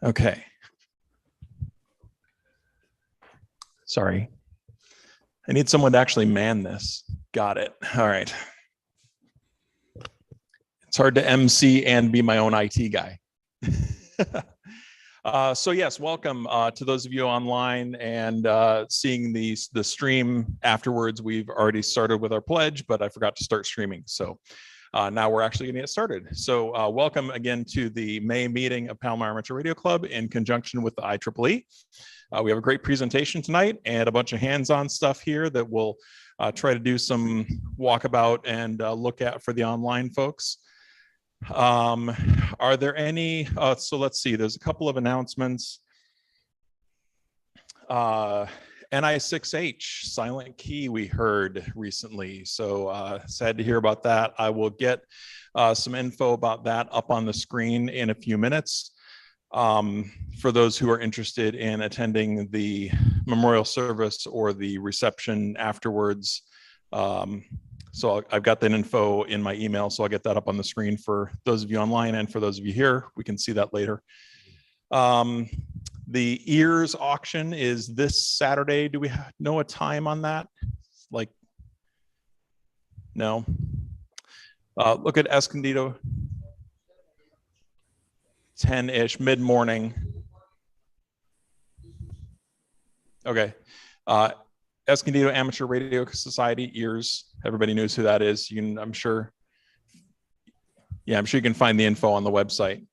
Okay. Sorry. I need someone to actually man this. Got it. All right. It's hard to MC and be my own IT guy. So yes, welcome to those of you online and seeing the stream afterwards. We've already started with our pledge, but I forgot to start streaming. So now we're actually going to get started. So welcome again to the May meeting of Palomar Amateur Radio Club in conjunction with the IEEE. We have a great presentation tonight and a bunch of hands-on stuff here that we'll try to do some walkabout and look at for the online folks. Are there any, so let's see, there's a couple of announcements. NI6H, silent key we heard recently. So sad to hear about that. I will get some info about that up on the screen in a few minutes. For those who are interested in attending the memorial service or the reception afterwards. So I've got that info in my email, so I'll get that up on the screen for those of you online and for those of you here. We can see that later. The ears auction is this Saturday. Do we know a time on that? Like, no. Look at Escondido. 10-ish, mid-morning. Okay. Escondido Amateur Radio Society, ears. Everybody knows who that is. You can, I'm sure you can find the info on the website.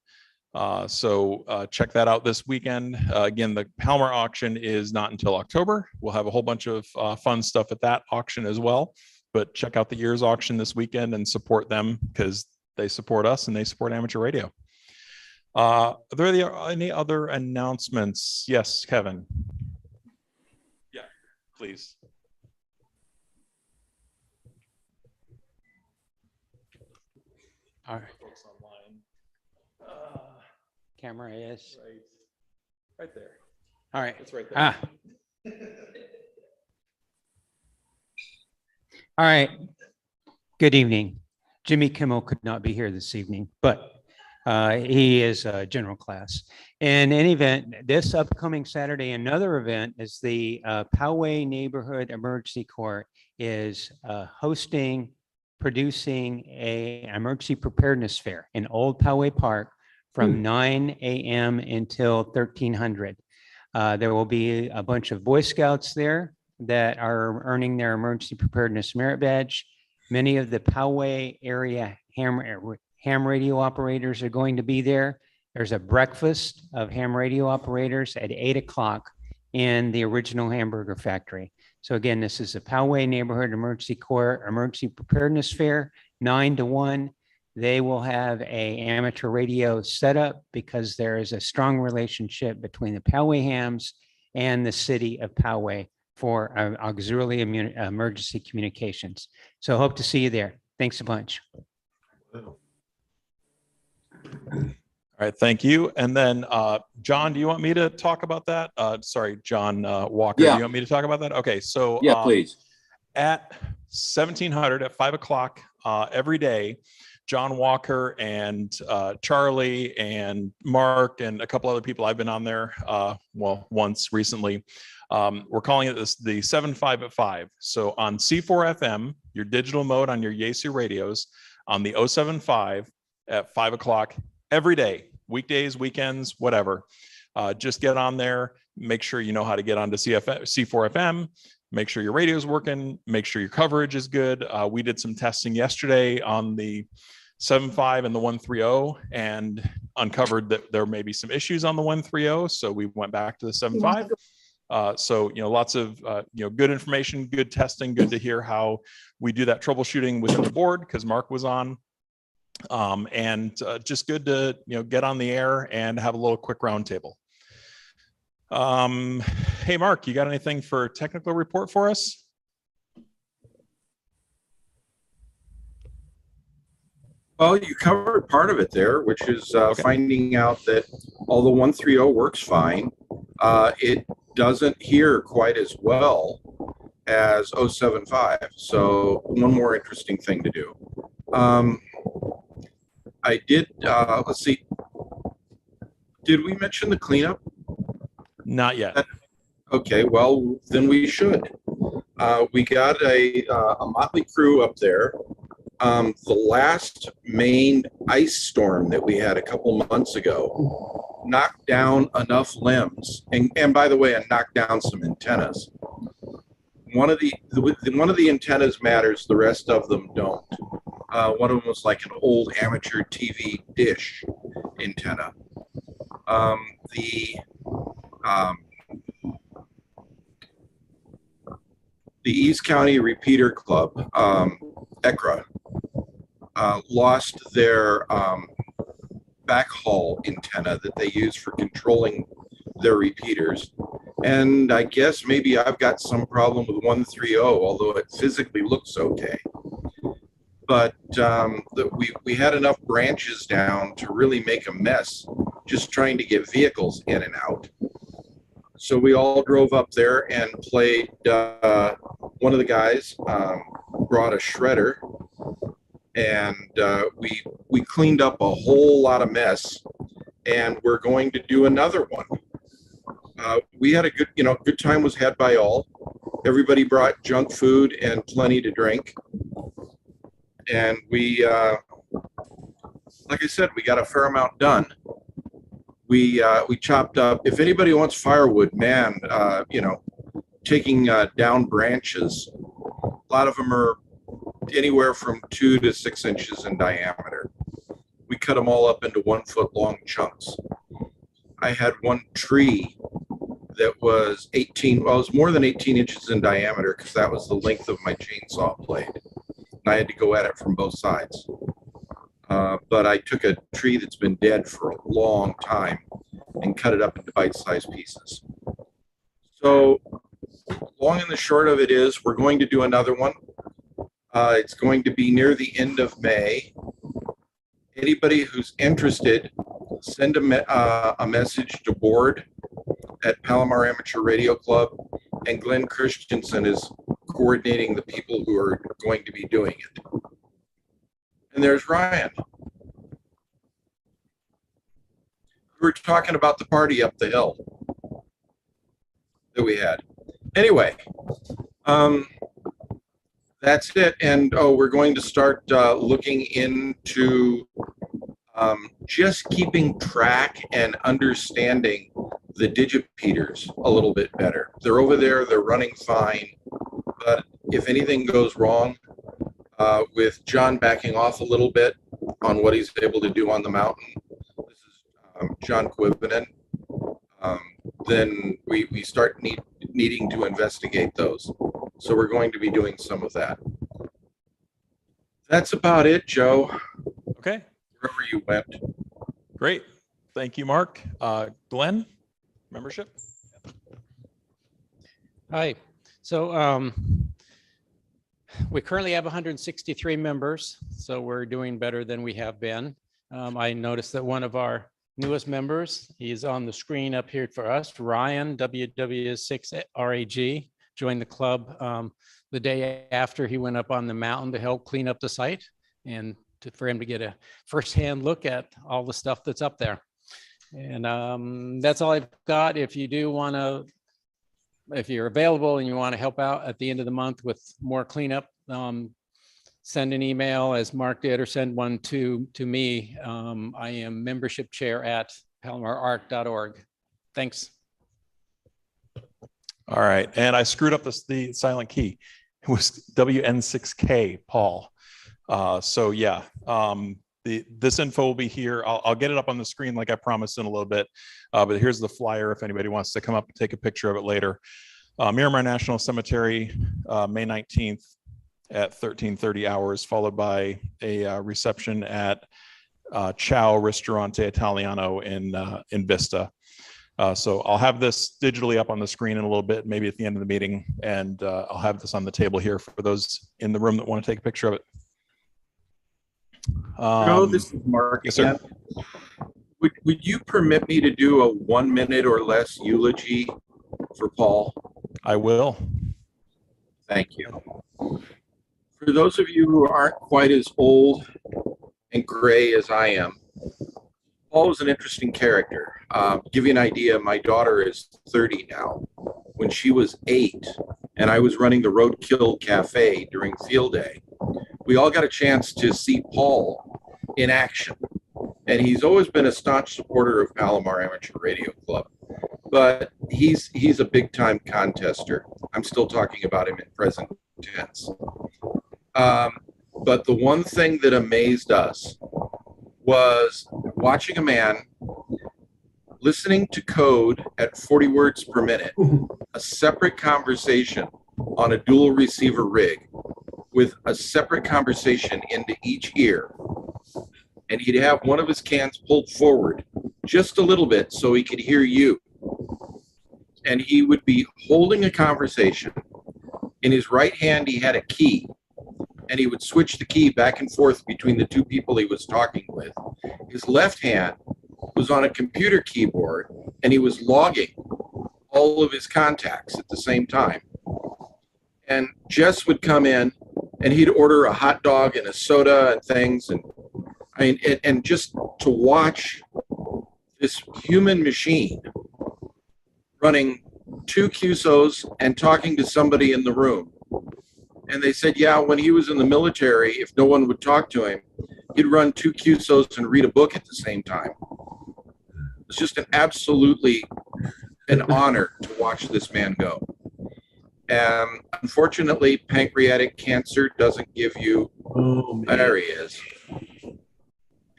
So check that out this weekend. Again, the Palomar auction is not until October. We'll have a whole bunch of fun stuff at that auction as well. But check out the ears auction this weekend and support them because they support us and they support amateur radio. Are there any other announcements? Yes, Kevin. Yeah, please. All right. Folks online. Camera is right there. All right. It's right there. All right. Good evening. Jimmy Kimmel could not be here this evening, but he is a general class. In any event, this upcoming Saturday, another event is the Poway Neighborhood Emergency Corps is hosting, producing an emergency preparedness fair in Old Poway Park from 9 a.m. until 1300. There will be a bunch of Boy Scouts there that are earning their emergency preparedness merit badge. Many of the Poway area ham radio operators are going to be there. There's a breakfast of ham radio operators at 8 o'clock in the original hamburger factory. So again, this is the Poway Neighborhood Emergency Corps Emergency Preparedness Fair, 9 to 1. They will have a amateur radio setup because there is a strong relationship between the Poway hams and the city of Poway for auxiliary emergency communications. So hope to see you there. Thanks a bunch. All right, thank you. And then, John, do you want me to talk about that? Sorry, John Walker, yeah. Do you want me to talk about that? Okay, so yeah, please. At 1700 at 5 o'clock every day, John Walker and Charlie and Mark and a couple other people, I've been on there, well, once recently. We're calling it the 7-5 at 5. So on C4 FM, your digital mode on your Yaesu radios, on the 075 at 5 o'clock every day, weekdays, weekends, whatever. Just get on there, make sure you know how to get onto C4 FM, make sure your radio is working, make sure your coverage is good. We did some testing yesterday on the 7.5 and the 130 and uncovered that there may be some issues on the 130. So we went back to the 7.5. So, lots of, good information, good testing, good to hear how we do that troubleshooting within the board because Mark was on. And just good to, get on the air and have a little quick roundtable. Hey, Mark, you got anything for technical report for us? Well, you covered part of it there, which is finding out that although 130 works fine, it doesn't hear quite as well as 075. So one more interesting thing to do. I did, let's see, Did we mention the cleanup? Not yet. Okay, well, then we should. We got a motley crew up there. The last main ice storm that we had a couple months ago knocked down enough limbs, and by the way, I knocked down some antennas. One of the antennas matters, the rest of them don't. One of them was like an old amateur TV dish antenna. The East County Repeater Club, ECRA, lost their backhaul antenna that they use for controlling their repeaters. And I guess maybe I've got some problem with 130, although it physically looks okay. But we had enough branches down to really make a mess just trying to get vehicles in and out. So we all drove up there and played. One of the guys brought a shredder, and we cleaned up a whole lot of mess, and we're going to do another one. We had a good time was had by all. Everybody brought junk food and plenty to drink, and we, like I said, we got a fair amount done. We chopped up. If anybody wants firewood, man, taking down branches. A lot of them are anywhere from 2 to 6 inches in diameter. We cut them all up into 1 foot long chunks. I had one tree that was it was more than 18 inches in diameter because that was the length of my chainsaw blade. And I had to go at it from both sides. But I took a tree that's been dead for a long time and cut it up into bite-sized pieces. So long and the short of it is we're going to do another one. It's going to be near the end of May. Anybody who's interested, send a message to board at Palomar Amateur Radio Club, and Glenn Christensen is coordinating the people who are going to be doing it. And there's Ryan. We were talking about the party up the hill that we had. Anyway, that's it. And we're going to start looking into just keeping track and understanding the digipeaters a little bit better. They're over there, they're running fine, but if anything goes wrong, with John backing off a little bit on what he's able to do on the mountain, this is John Quivinen, then we start needing to investigate those. So we're going to be doing some of that. That's about it, Joe. Okay. Wherever you went. Great. Thank you, Mark. Glenn, membership? Hi. So we currently have 163 members, so we're doing better than we have been. I noticed that one of our newest members, he's on the screen up here for us, Ryan, WW6RAG, joined the club the day after he went up on the mountain to help clean up the site and for him to get a firsthand look at all the stuff that's up there. And that's all I've got. If you do want to, if you're available and you want to help out at the end of the month with more cleanup, send an email as Mark did, or send one to me. I am membership chair at palomararc.org. Thanks. All right. And I screwed up the silent key. It was WN6K, Paul. So yeah, this info will be here. I'll get it up on the screen like I promised in a little bit. But here's the flyer if anybody wants to come up and take a picture of it later. Miramar National Cemetery, May 19th at 13:30 hours, followed by a reception at Ciao Ristorante Italiano in Vista. So I'll have this digitally up on the screen in a little bit, maybe at the end of the meeting, and I'll have this on the table here for those in the room that want to take a picture of it. This is Mark. Yes, sir. Would you permit me to do a 1 minute or less eulogy for Paul? I will. Thank you. For those of you who aren't quite as old and gray as I am, Paul was an interesting character. Give you an idea, my daughter is 30 now. When she was 8 and I was running the Roadkill Cafe during field day, we all got a chance to see Paul in action. And he's always been a staunch supporter of Palomar Amateur Radio Club. But he's a big time contester. I'm still talking about him in present tense. But the one thing that amazed us was watching a man listening to code at 40 words per minute, a separate conversation on a dual receiver rig with a separate conversation into each ear. And he'd have one of his cans pulled forward just a little bit so he could hear you. And he would be holding a conversation. In his right hand, he had a key, and he would switch the key back and forth between the two people he was talking with. His left hand was on a computer keyboard, and he was logging all of his contacts at the same time. And Jess would come in, and he'd order a hot dog and a soda and things. And I mean, and just to watch this human machine running 2 QSOs and talking to somebody in the room. And they said, yeah, when he was in the military, if no one would talk to him, he'd run 2 QSOs and read a book at the same time. It's just absolutely an honor to watch this man go. Unfortunately, pancreatic cancer doesn't give you, there he is.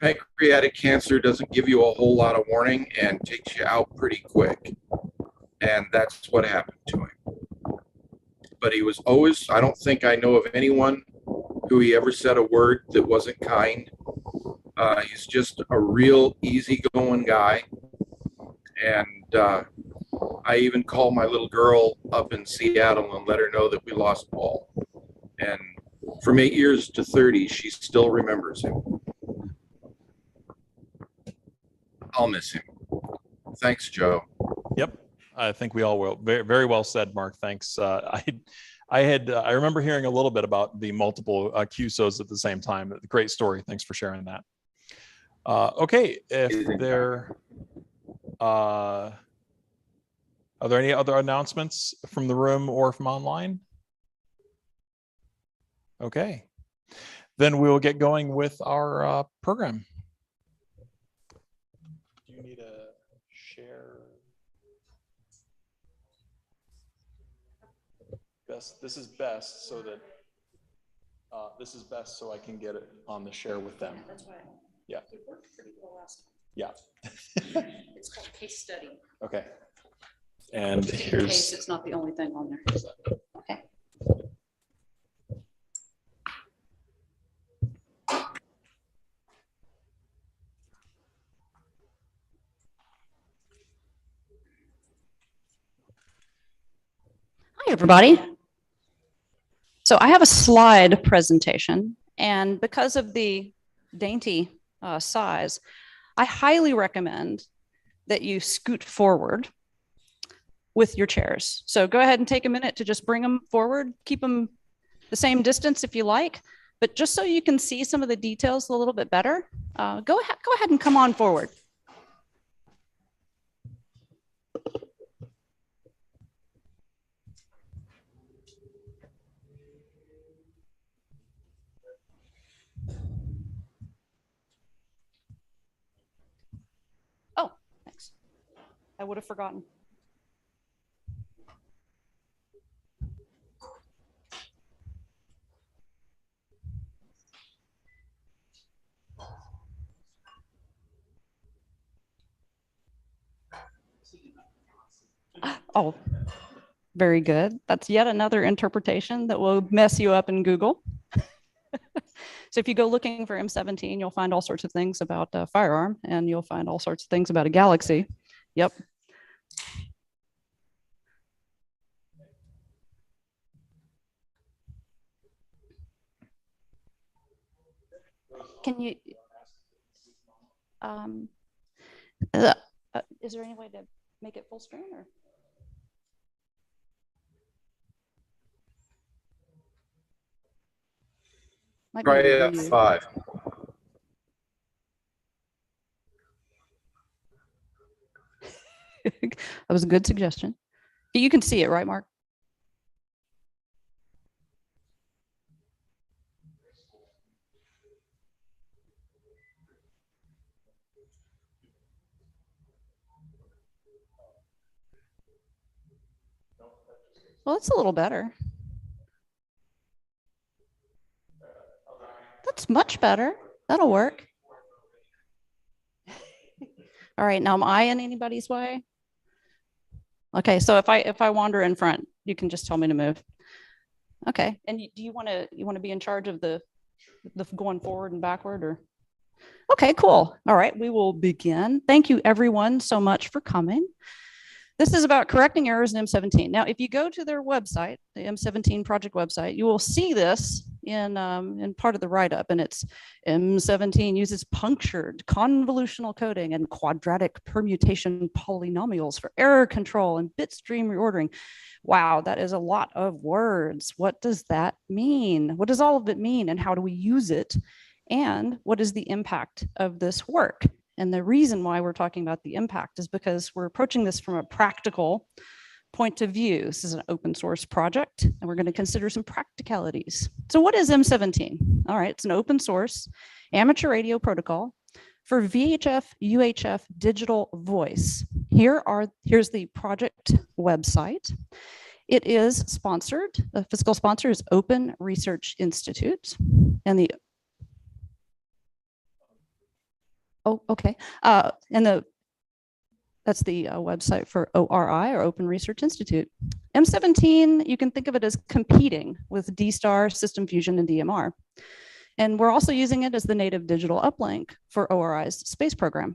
Pancreatic cancer doesn't give you a whole lot of warning and takes you out pretty quick. And that's what happened to him. But he was always, I don't think I know of anyone who he ever said a word that wasn't kind. He's just a real easygoing guy. And I even called my little girl up in Seattle and let her know that we lost Paul. And from 8 years to 30, she still remembers him. I'll miss him. Thanks, Joe. Yep. I think we all will. Very, very well said, Mark. Thanks. I remember hearing a little bit about the multiple QSOs at the same time. Great story. Thanks for sharing that. Okay. If there, are there any other announcements from the room or from online? Okay. Then we will get going with our program. Do you need a share? Best. This is best so that this is best so I can get it on the share with them. That's why. Yeah. It worked pretty well last time. Yeah. It's called case study. Okay. And In case here's. it's not the only thing on there. Okay. Hi, everybody. So I have a slide presentation, and because of the dainty size, I highly recommend that you scoot forward with your chairs. So go ahead and take a minute to just bring them forward, keep them the same distance if you like, but just so you can see some of the details a little bit better, go ahead and come on forward. Oh, thanks. I would have forgotten. Oh, very good. That's yet another interpretation that will mess you up in Google. So if you go looking for M17, you'll find all sorts of things about a firearm, and you'll find all sorts of things about a galaxy. Yep. Can you, is there any way to make it full screen or? Might be Try able to do. F5. That was a good suggestion. You can see it, right, Mark? Well, it's a little better. That's much better. That'll work. All right, now am I in anybody's way? Okay, so if I wander in front, you can just tell me to move. Okay, and do you want to be in charge of the going forward and backward, or? Okay, cool. All right, we will begin. Thank you everyone so much for coming. This is about correcting errors in M17. Now, if you go to their website, the M17 Project website, you will see this in part of the write-up, and it's M17 uses punctured convolutional coding and quadratic permutation polynomials for error control and bit stream reordering. Wow, that is a lot of words. What does that mean? What does all of it mean, and how do we use it? And what is the impact of this work? And the reason why we're talking about the impact is because we're approaching this from a practical point of view. This is an open source project, and we're going to consider some practicalities. So what is M17? All right, it's an open source amateur radio protocol for VHF, UHF digital voice. Here's the project website. It is sponsored, the fiscal sponsor is Open Research Institute, and the okay. That's the website for ORI, or Open Research Institute. M17, you can think of it as competing with D-Star, System Fusion, and DMR. And we're also using it as the native digital uplink for ORI's space program.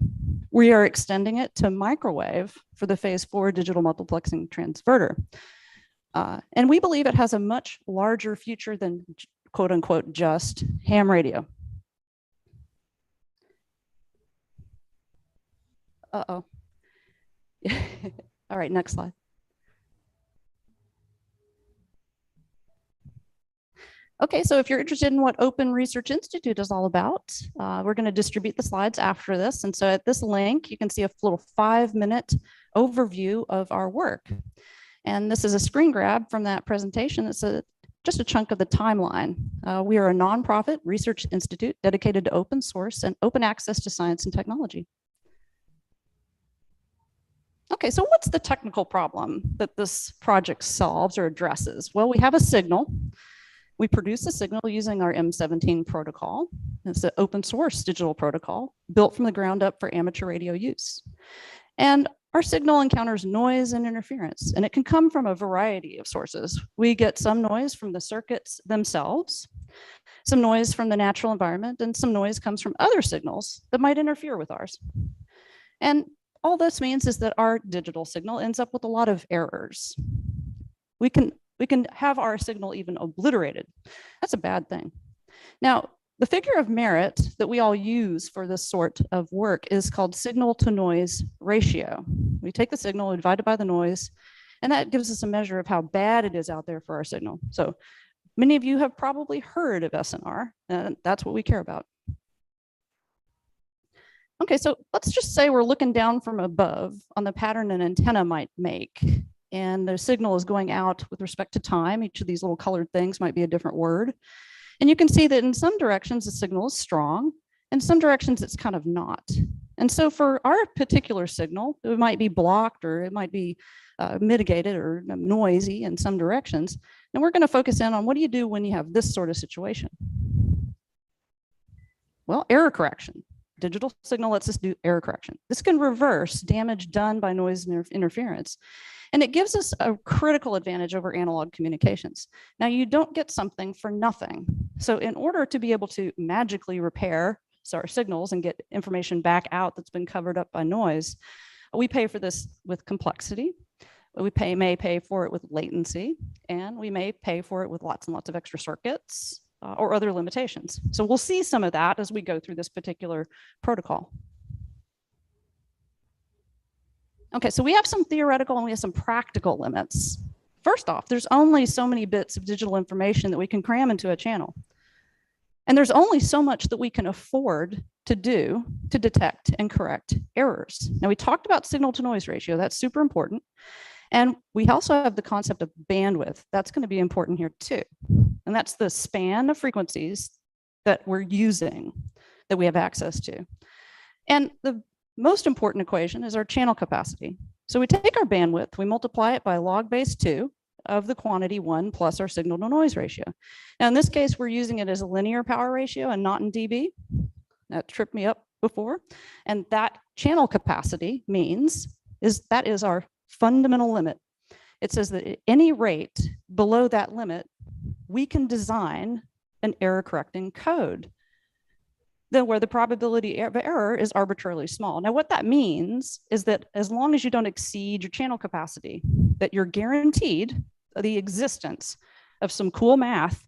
We are extending it to microwave for the phase 4 digital multiplexing transverter. And we believe it has a much larger future than, quote unquote, just ham radio. Uh-oh. All right, next slide. Okay, so if you're interested in what Open Research Institute is all about, we're going to distribute the slides after this. And so at this link, you can see a little 5-minute overview of our work. And this is a screen grab from that presentation. It's just a chunk of the timeline. We are a nonprofit research institute dedicated to open source and open access to science and technology. Okay, so what's the technical problem that this project solves or addresses? Well, we have a signal. We produce a signal using our M17 protocol. It's an open source digital protocol built from the ground up for amateur radio use. And our signal encounters noise and interference, and it can come from a variety of sources. We get some noise from the circuits themselves, some noise from the natural environment, and some noise comes from other signals that might interfere with ours. And all this means is that our digital signal ends up with a lot of errors. We can have our signal even obliterated. That's a bad thing. Now, the figure of merit that we all use for this sort of work is called signal to noise ratio. We take the signal, we divide it by the noise, and that gives us a measure of how bad it is out there for our signal. So many of you have probably heard of SNR, and that's what we care about. Okay, so let's just say we're looking down from above on the pattern an antenna might make, and the signal is going out with respect to time. Each of these little colored things might be a different word. And you can see that in some directions, the signal is strong, in some directions, it's kind of not. And so for our particular signal, it might be blocked, or it might be mitigated or noisy in some directions. And we're going to focus in on what do you do when you have this sort of situation? Well, error correction. Digital signal lets us do error correction. This can reverse damage done by noise and interference. And it gives us a critical advantage over analog communications. Now, you don't get something for nothing. So in order to be able to magically repair our signals and get information back out that's been covered up by noise, we pay for this with complexity. We may pay for it with latency, and we may pay for it with lots and lots of extra circuits, or other limitations. So we'll see some of that as we go through this particular protocol. Okay, so we have some theoretical and we have some practical limits. First off, there's only so many bits of digital information that we can cram into a channel. And there's only so much that we can afford to do to detect and correct errors. Now, we talked about signal to noise ratio. That's super important. And we also have the concept of bandwidth. That's going to be important here too. And that's the span of frequencies that we're using, that we have access to. And the most important equation is our channel capacity. So we take our bandwidth, we multiply it by log base 2 of the quantity 1 plus our signal to noise ratio. Now in this case, we're using it as a linear power ratio and not in dB. That tripped me up before. And that channel capacity means that is our fundamental limit. It says that at any rate below that limit, we can design an error correcting code where the probability of error is arbitrarily small. Now, what that means is that as long as you don't exceed your channel capacity, that you're guaranteed the existence of some cool math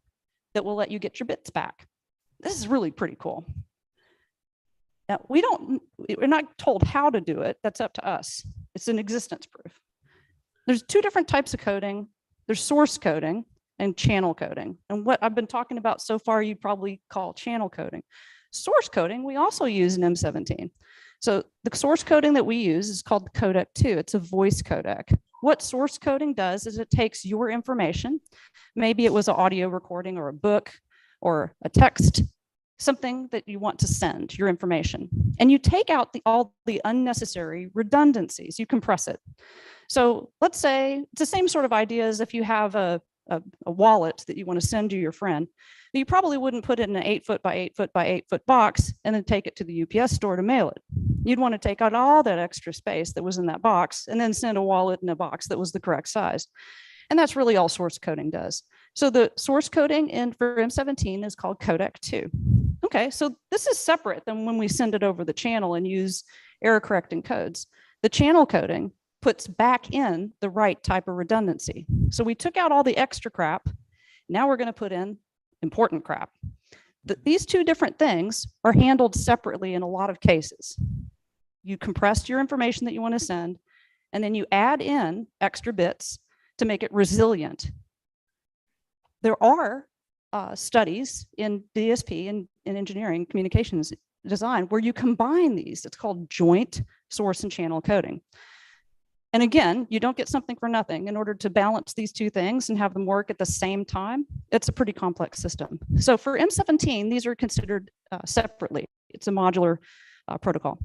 that will let you get your bits back. This is really pretty cool. Now, we're not told how to do it. That's up to us. It's an existence proof. There's two different types of coding. There's source coding and channel coding. And what I've been talking about so far, you'd probably call channel coding. Source coding, we also use in M17. So the source coding that we use is called the codec 2. It's a voice codec. What source coding does is it takes your information, maybe it was an audio recording or a book or a text, something that you want to send, your information, and you take out all the unnecessary redundancies, you compress it. So let's say it's the same sort of idea as if you have a wallet that you want to send to your friend. You probably wouldn't put it in an 8-foot by 8-foot by 8-foot box and then take it to the UPS store to mail it. You'd want to take out all that extra space that was in that box and then send a wallet in a box that was the correct size. And that's really all source coding does. So the source coding for M17 is called codec 2. Okay, so this is separate than when we send it over the channel and use error correcting codes. The channel coding puts back in the right type of redundancy. So we took out all the extra crap. Now we're going to put in important crap. These two different things are handled separately in a lot of cases. You compressed your information that you want to send, and then you add in extra bits to make it resilient. There are studies in DSP and in engineering communications design where you combine these. It's called joint source and channel coding. And again, you don't get something for nothing. In order to balance these two things and have them work at the same time, it's a pretty complex system. So for M17, these are considered separately. It's a modular protocol.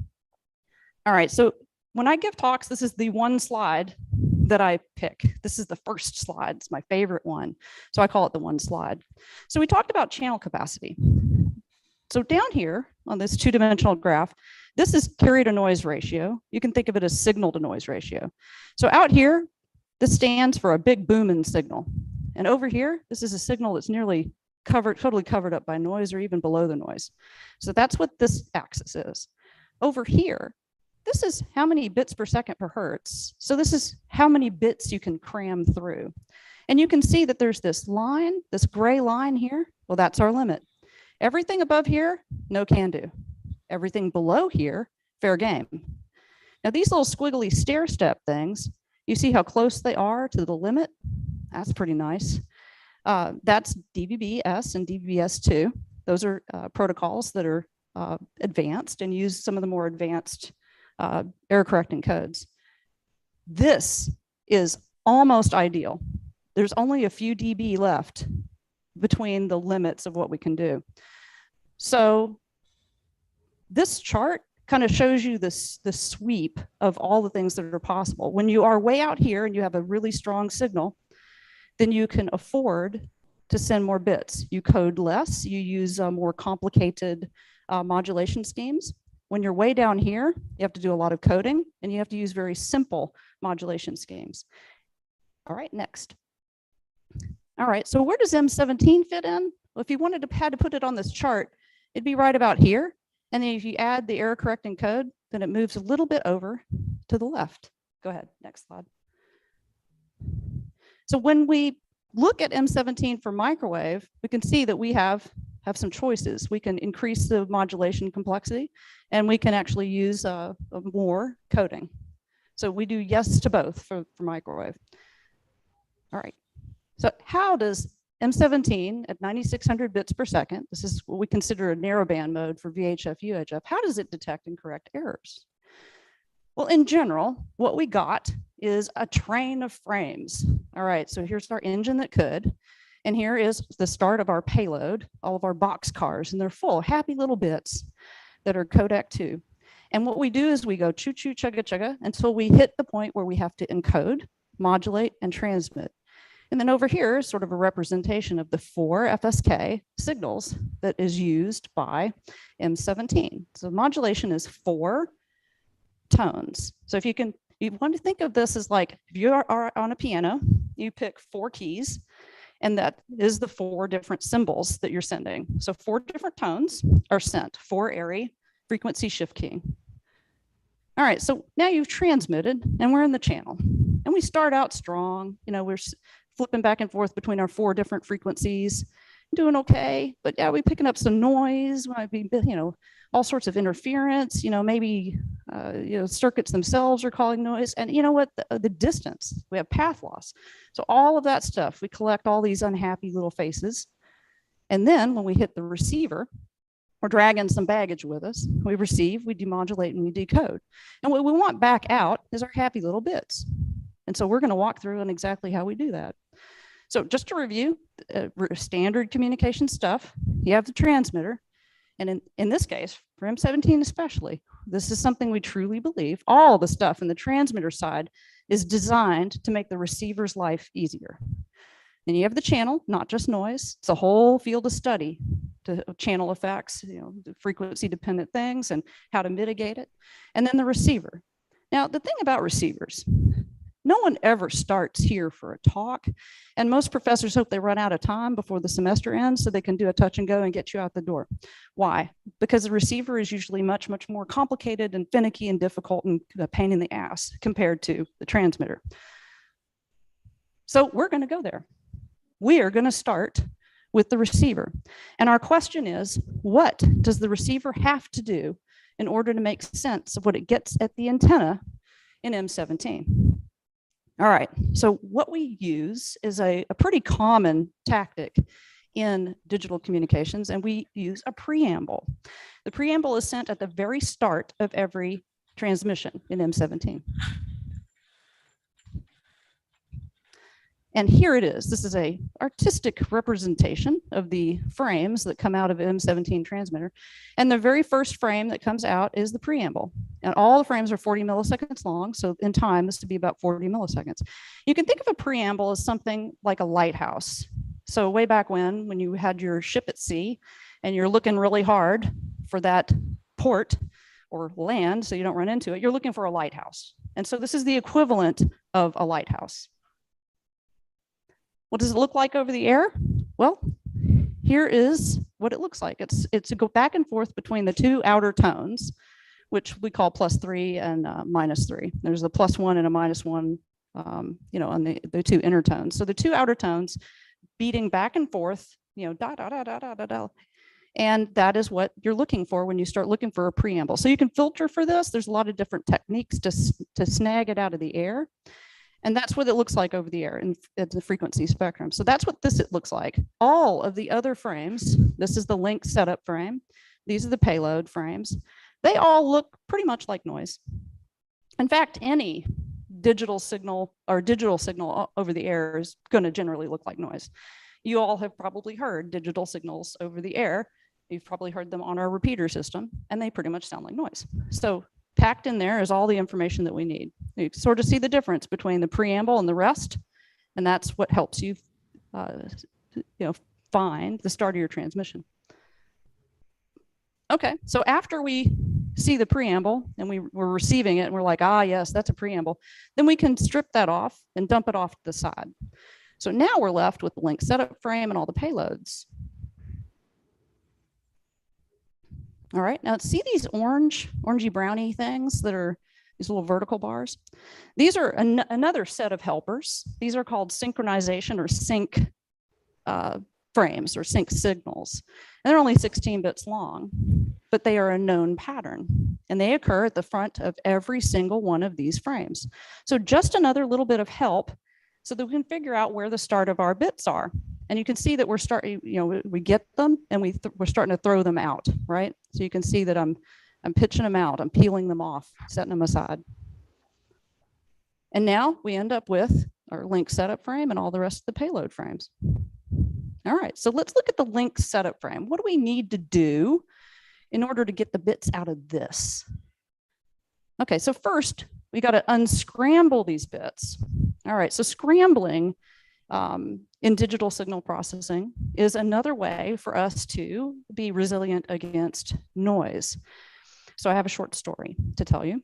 All right, so when I give talks, this is the one slide that I pick. This is the first slide. It's my favorite one. So I call it the one slide. So we talked about channel capacity. So down here on this two-dimensional graph, this is carry to noise ratio. You can think of it as signal to noise ratio. So out here, this stands for a big booming signal. And over here, this is a signal that's nearly totally covered up by noise or even below the noise. So that's what this axis is. Over here, this is how many bits per second per hertz. So this is how many bits you can cram through. And you can see that there's this line, this gray line here. Well, that's our limit. Everything above here, no can do. Everything below here, fair game. Now these little squiggly stair step things, you see how close they are to the limit? That's pretty nice. That's DVB-S and DVB-S2. Those are protocols that are advanced and use some of the more advanced error correcting codes. This is almost ideal. There's only a few dB left between the limits of what we can do. So this chart kind of shows you the sweep of all the things that are possible. When you are way out here and you have a really strong signal, then you can afford to send more bits. You code less, you use more complicated modulation schemes. When you're way down here, you have to do a lot of coding and you have to use very simple modulation schemes. All right, next. All right, so where does M17 fit in? Well, if you had to put it on this chart, it'd be right about here. And then if you add the error correcting code, then it moves a little bit over to the left. Go ahead, next slide. So when we look at M17 for microwave, we can see that we have some choices. We can increase the modulation complexity, and we can actually use more coding. So we do yes to both for microwave. All right. So how does M17 at 9600 bits per second, this is what we consider a narrowband mode for VHF, UHF. How does it detect and correct errors? Well, in general, what we got is a train of frames. All right, so here's our engine that could, and here is the start of our payload, all of our box cars, and they're full, happy little bits that are codec 2. And what we do is we go choo choo chugga chugga until we hit the point where we have to encode, modulate, and transmit. And then over here is sort of a representation of the 4 FSK signals that is used by M17. So modulation is 4 tones. So if you want to think of this as like, if you are on a piano, you pick 4 keys, and that is the 4 different symbols that you're sending. So 4 different tones are sent, 4 airy frequency shift keying. All right, so now you've transmitted and we're in the channel. And we start out strong, we're flipping back and forth between our 4 different frequencies, doing okay, but yeah, we're picking up some noise, might be, all sorts of interference, maybe, circuits themselves are causing noise. And you know what, the distance, we have path loss. So all of that stuff, we collect all these unhappy little faces. And then when we hit the receiver, we're dragging some baggage with us. We receive, we demodulate, and we decode. And what we want back out is our happy little bits. And so we're going to walk through on exactly how we do that. So just to review, standard communication stuff, you have the transmitter. And in this case, for M17 especially, this is something we truly believe. All the stuff in the transmitter side is designed to make the receiver's life easier. And you have the channel, not just noise. It's a whole field of study to channel effects, the frequency dependent things and how to mitigate it. And then the receiver. Now, the thing about receivers, no one ever starts here for a talk. And most professors hope they run out of time before the semester ends so they can do a touch and go and get you out the door. Why? Because the receiver is usually much, much more complicated and finicky and difficult and a pain in the ass compared to the transmitter. So we're going to go there. We are going to start with the receiver. And our question is, what does the receiver have to do in order to make sense of what it gets at the antenna in M17? All right, so what we use is a pretty common tactic in digital communications, and we use a preamble. The preamble is sent at the very start of every transmission in M17. And here it is. This is a artistic representation of the frames that come out of M17 transmitter. And the very first frame that comes out is the preamble. And all the frames are 40 milliseconds long. So in time, this to be about 40 milliseconds. You can think of a preamble as something like a lighthouse. So way back when you had your ship at sea and you're looking really hard for that port or land so you don't run into it, you're looking for a lighthouse. And so this is the equivalent of a lighthouse. What does it look like over the air? Well, here is what it looks like. It's a go back and forth between the 2 outer tones, which we call +3 and -3. There's a +1 and a -1, on the 2 inner tones. So the 2 outer tones beating back and forth, da da da da da da da. And that is what you're looking for when you start looking for a preamble. So you can filter for this. There's a lot of different techniques to snag it out of the air. And that's what it looks like over the air in the frequency spectrum. So that's what it looks like. All of the other frames, this is the link setup frame. These are the payload frames. They all look pretty much like noise. In fact, any digital signal over the air is going to generally look like noise. You all have probably heard digital signals over the air. You've probably heard them on our repeater system, and they pretty much sound like noise. So packed in there is all the information that we need. You sort of see the difference between the preamble and the rest, and that's what helps you, find the start of your transmission. Okay, so after we see the preamble and we're receiving it and we're like, ah, yes, that's a preamble, then we can strip that off and dump it off to the side. So now we're left with the link setup frame and all the payloads. All right, now see these orangey brownie things that are these little vertical bars? These are another set of helpers. These are called synchronization or sync frames or sync signals. And they're only 16 bits long, but they are a known pattern. And they occur at the front of every single one of these frames. So just another little bit of help so that we can figure out where the start of our bits are. And you can see that we're starting, we get them and we're starting to throw them out, right? So you can see that I'm pitching them out, I'm peeling them off, setting them aside. And now we end up with our link setup frame and all the rest of the payload frames. All right, so let's look at the link setup frame. What do we need to do in order to get the bits out of this? Okay, so first we got to unscramble these bits. All right, so scrambling in digital signal processing is another way for us to be resilient against noise. So I have a short story to tell you.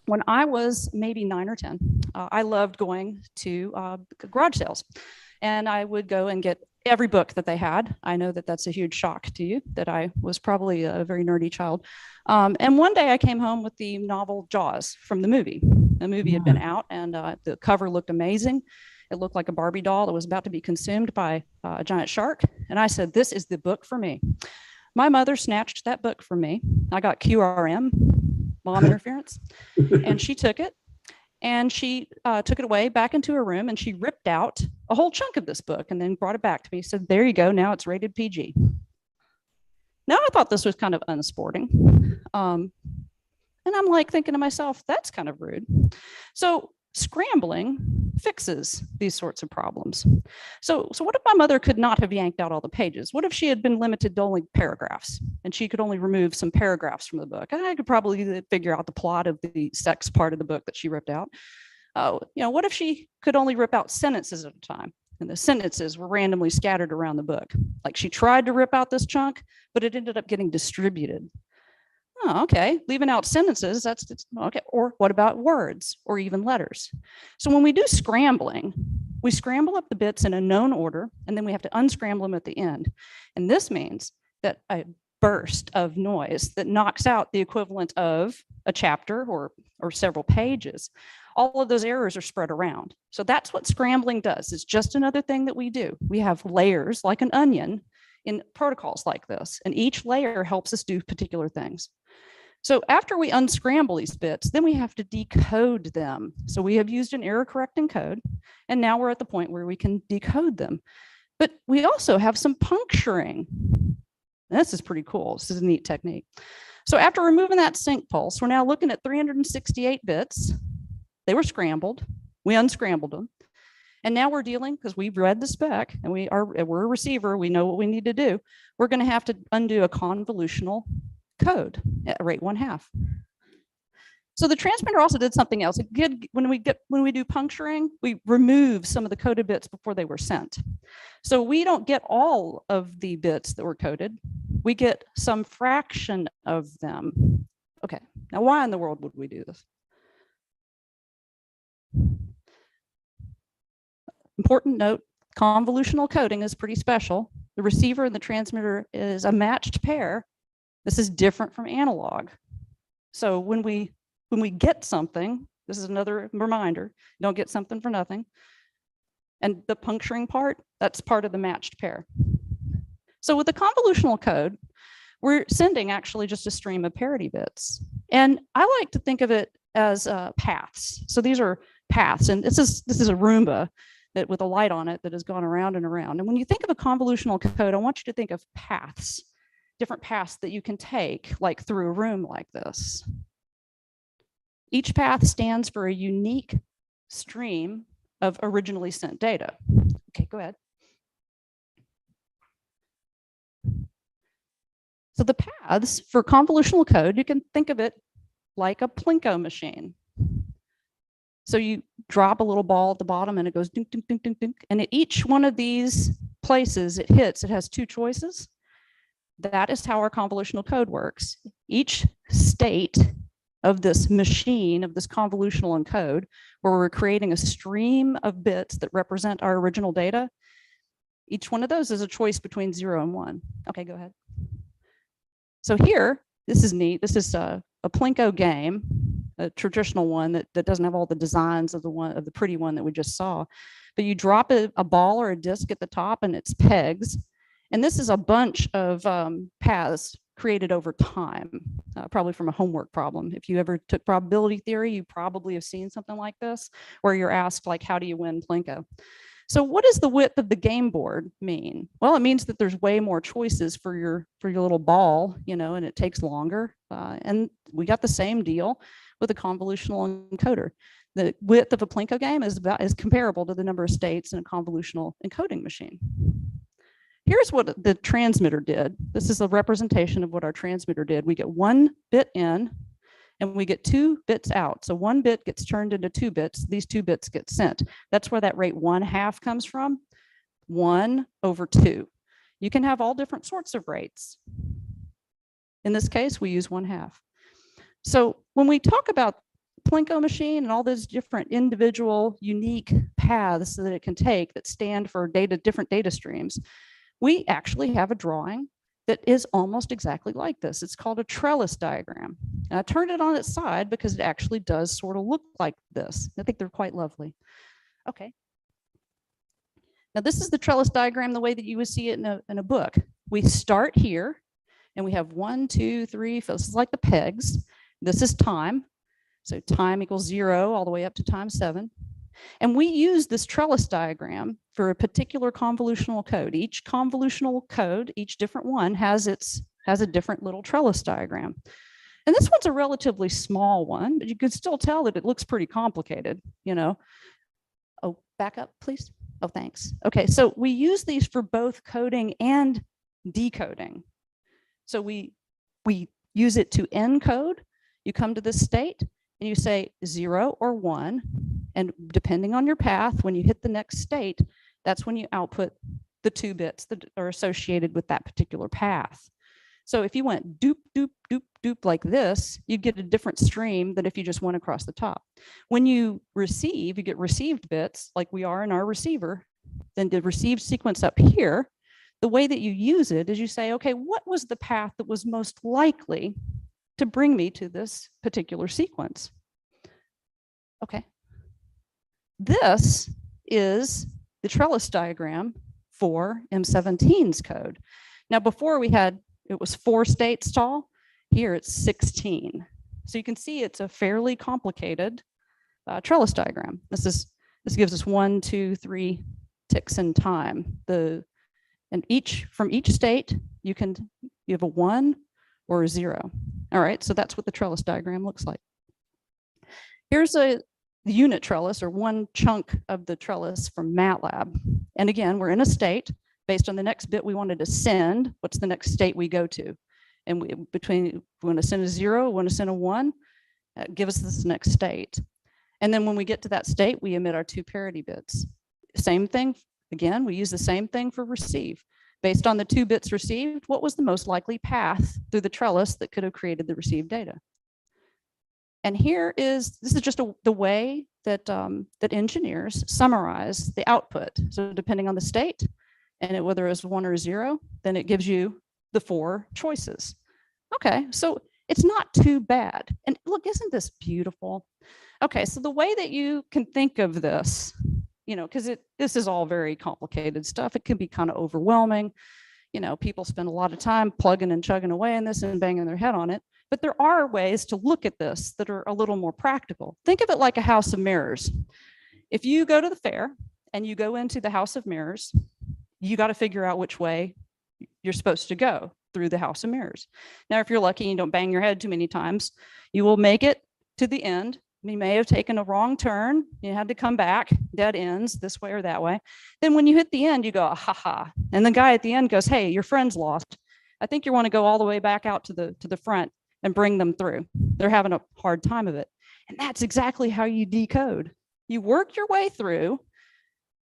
When I was maybe 9 or 10, I loved going to garage sales, and I would go and get every book that they had. I know that that's a huge shock to you, that I was probably a very nerdy child. And one day I came home with the novel Jaws from the movie. The movie had been out, and the cover looked amazing. It looked like a Barbie doll that was about to be consumed by a giant shark. And I said, this is the book for me. My mother snatched that book from me. I got QRM, mom interference, and she took it. And she took it away back into her room, and she ripped out a whole chunk of this book and then brought it back to me. Said, there you go, now it's rated PG. Now I thought this was kind of unsporting. And I'm like thinking to myself, that's kind of rude. So scrambling fixes these sorts of problems. So what if my mother could not have yanked out all the pages? What if she had been limited to only paragraphs and she could only remove some paragraphs from the book? And I could probably figure out the plot of the sex part of the book that she ripped out. What if she could only rip out sentences at a time? And the sentences were randomly scattered around the book. Like she tried to rip out this chunk, but it ended up getting distributed. Oh, okay, leaving out sentences, that's okay. Or what about words or even letters? So when we do scrambling, we scramble up the bits in a known order, and then we have to unscramble them at the end. And this means that a burst of noise that knocks out the equivalent of a chapter or several pages, all of those errors are spread around. So that's what scrambling does. It's just another thing that we do. We have layers like an onion in protocols like this, and each layer helps us do particular things. So after we unscramble these bits, then we have to decode them. So we have used an error correcting code, and now we're at the point where we can decode them. But we also have some puncturing. This is pretty cool. This is a neat technique. So after removing that sync pulse, we're now looking at 368 bits. They were scrambled. We unscrambled them. And now we're dealing, because we've read the spec and we're a receiver, we know what we need to do. We're going to have to undo a convolutional code at rate 1/2. So the transmitter also did something else. When we do puncturing, we remove some of the coded bits before they were sent. So we don't get all of the bits that were coded. We get some fraction of them. Okay, now why in the world would we do this? Important note, convolutional coding is pretty special. The receiver and the transmitter is a matched pair. This is different from analog. So when we get something, this is another reminder, don't get something for nothing. And the puncturing part, that's part of the matched pair. So with the convolutional code, we're sending actually just a stream of parity bits. And I like to think of it as paths. So these are paths, and this is a Roomba that with a light on it that has gone around and around. And when you think of a convolutional code, I want you to think of paths, different paths that you can take, like through a room like this. Each path stands for a unique stream of originally sent data. Okay, go ahead. So the paths for convolutional code, you can think of it like a Plinko machine. So you drop a little ball at the bottom and it goes dink, dink, dink, dink, dink. And at each one of these places it hits, it has two choices. That is how our convolutional code works. Each state of this machine, of this convolutional encode, where we're creating a stream of bits that represent our original data, each one of those is a choice between 0 and 1. Okay, go ahead. So here, this is neat. This is a Plinko game, a traditional one that doesn't have all the designs of the pretty one that we just saw. But you drop a ball or a disc at the top and it's pegs. And this is a bunch of paths created over time, probably from a homework problem. If you ever took probability theory, you probably have seen something like this, where you're asked, like, how do you win Plinko? So what does the width of the game board mean? Well, it means that there's way more choices for your little ball, you know, and it takes longer. And we got the same deal with a convolutional encoder. The width of a Plinko game is comparable to the number of states in a convolutional encoding machine. Here's what the transmitter did. This is a representation of what our transmitter did. We get 1 bit in and we get 2 bits out. So 1 bit gets turned into 2 bits. These 2 bits get sent. That's where that rate 1/2 comes from. 1/2. You can have all different sorts of rates. In this case, we use 1/2. So when we talk about Plinko machine and all those different individual unique paths that it can take that stand for different data streams, we actually have a drawing that is almost exactly like this. It's called a trellis diagram. And I turned it on its side because it actually does sort of look like this. I think they're quite lovely. Okay. Now this is the trellis diagram the way that you would see it in a book. We start here and we have 1, 2, 3, 4. This is like the pegs. This is time. So time equals 0 all the way up to time 7. And we use this trellis diagram for a particular convolutional code. Each convolutional code, each different one has a different little trellis diagram. And this one's a relatively small one, but you can still tell that it looks pretty complicated, you know. Oh, back up, please. Oh, thanks. Okay, so we use these for both coding and decoding. So we use it to encode. You come to this state and you say 0 or 1. And depending on your path, when you hit the next state, that's when you output the 2 bits that are associated with that particular path. So if you went doop, doop, doop, doop like this, you'd get a different stream than if you just went across the top. When you receive, you get received bits like we are in our receiver. Then the received sequence up here, the way that you use it is you say, okay, what was the path that was most likely to bring me to this particular sequence? Okay. This is the trellis diagram for M17's code. Now, before it was 4 states tall. Here it's 16. So you can see it's a fairly complicated trellis diagram. This gives us 1, 2, 3 ticks in time. And from each state, you have a 1 or a 0. All right, so that's what the trellis diagram looks like. Here's the unit trellis, or one chunk of the trellis from MATLAB. And again, we're in a state based on the next bit we wanted to send. What's the next state we go to? And we want to send a 0, we want to send a 1, give us this next state. And then when we get to that state, we emit our 2 parity bits. Same thing, again, we use the same thing for receive. Based on the 2 bits received, what was the most likely path through the trellis that could have created the received data? And this is just the way that, that engineers summarize the output. So depending on the state, and whether it's 1 or 0, then it gives you the 4 choices. Okay, so it's not too bad. And look, isn't this beautiful? Okay, so the way that you can think of this, you know, because this is all very complicated stuff. It can be kind of overwhelming. You know, people spend a lot of time plugging and chugging away in this and banging their head on it. But there are ways to look at this that are a little more practical. Think of it like a house of mirrors. If you go to the fair and you go into the house of mirrors, you got to figure out which way you're supposed to go through the house of mirrors. Now, if you're lucky and you don't bang your head too many times, you will make it to the end. You may have taken a wrong turn. You had to come back, dead ends, this way or that way. Then when you hit the end, you go, ha ha. And the guy at the end goes, hey, your friend's lost. I think you want to go all the way back out to the front and bring them through. They're having a hard time of it. And that's exactly how you decode. You work your way through,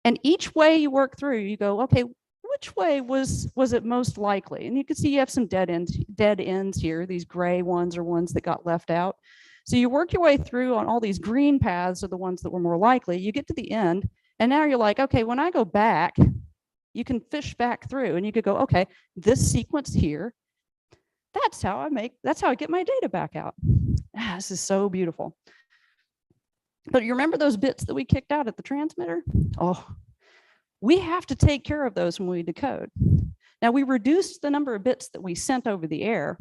and each way you work through, you go, okay, which way was it most likely? And you can see you have some dead ends here. These gray ones are ones that got left out. So you work your way through on all these green paths are the ones that were more likely. You get to the end, and now you're like, okay, when I go back, you can fish back through, and you could go, okay, this sequence here, that's how I get my data back out. This is so beautiful. But you remember those bits that we kicked out at the transmitter? Oh, we have to take care of those when we decode. Now, we reduced the number of bits that we sent over the air,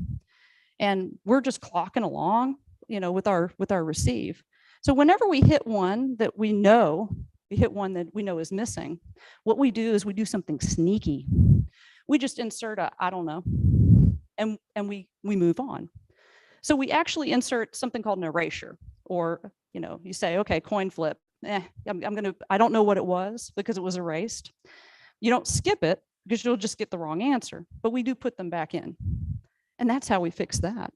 and we're just clocking along, you know, with our receive. So whenever we hit one that we know we hit one that we know is missing, what we do is we do something sneaky. We just insert a, I don't know, and we move on. So we actually insert something called an erasure, or, you know, you say, okay, coin flip. I don't know what it was because it was erased. You don't skip it because you'll just get the wrong answer, but we do put them back in. And that's how we fix that.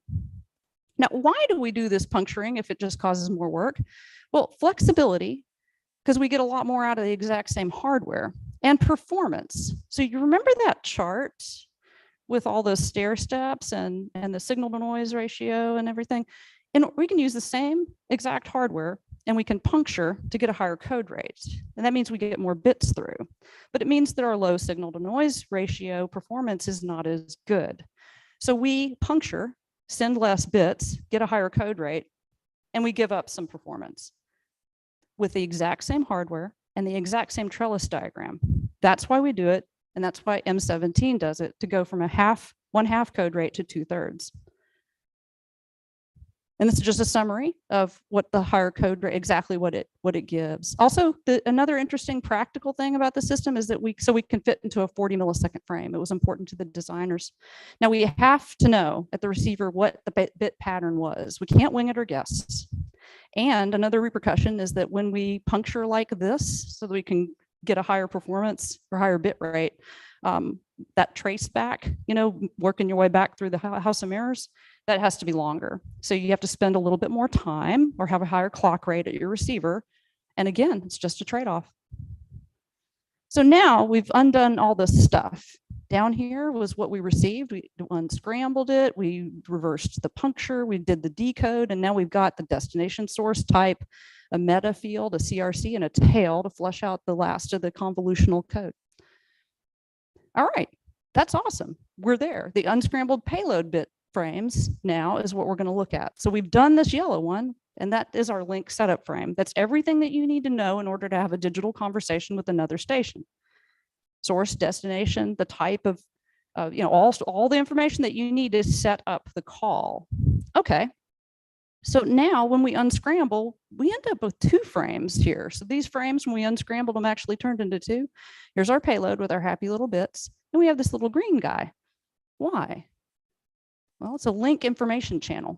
Now, why do we do this puncturing if it just causes more work? Well, flexibility, because we get a lot more out of the exact same hardware, and performance. So you remember that chart with all those stair steps and the signal to noise ratio and everything? And we can use the same exact hardware and we can puncture to get a higher code rate. And that means we get more bits through, but it means that our low signal to noise ratio performance is not as good. So we puncture, send less bits, get a higher code rate, and we give up some performance with the exact same hardware and the exact same trellis diagram. That's why we do it. And that's why M17 does it, to go from one half code rate to 2/3. And this is just a summary of what the higher code rate, exactly what it gives. Also, another interesting practical thing about the system is that we can fit into a 40 millisecond frame. It was important to the designers. Now we have to know at the receiver what the bit pattern was. We can't wing it or guess. And another repercussion is that when we puncture like this, so that we can get a higher performance or higher bit rate, that trace back, you know, working your way back through the house of mirrors, that has to be longer. So you have to spend a little bit more time or have a higher clock rate at your receiver. And again, it's just a trade-off. So now we've undone all this stuff. Down here was what we received. We unscrambled it. We reversed the puncture. We did the decode. And now we've got the destination source type, a meta field, a CRC, and a tail to flush out the last of the convolutional code. All right, that's awesome. We're there. The unscrambled payload bit frames now is what we're going to look at. So we've done this yellow one, and that is our link setup frame. That's everything that you need to know in order to have a digital conversation with another station. Source, destination, the type of, you know, all the information that you need to set up the call. Okay. So now when we unscramble, we end up with 2 frames here. So these frames, when we unscrambled them, actually turned into 2. Here's our payload with our happy little bits. And we have this little green guy. Why? Well, it's a link information channel.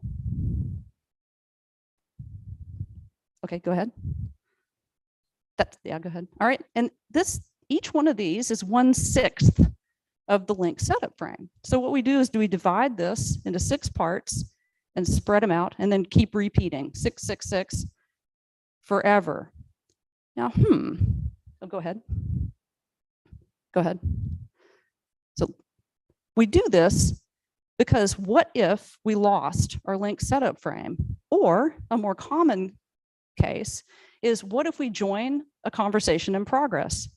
Okay, go ahead. Yeah, go ahead. All right, and each one of these is 1/6 of the link setup frame. So what we do is we divide this into 6 parts and spread them out and then keep repeating 6, 6, 6 forever. Now, oh, go ahead. Go ahead. So we do this because what if we lost our link setup frame? Or a more common case is, what if we join a conversation in progress?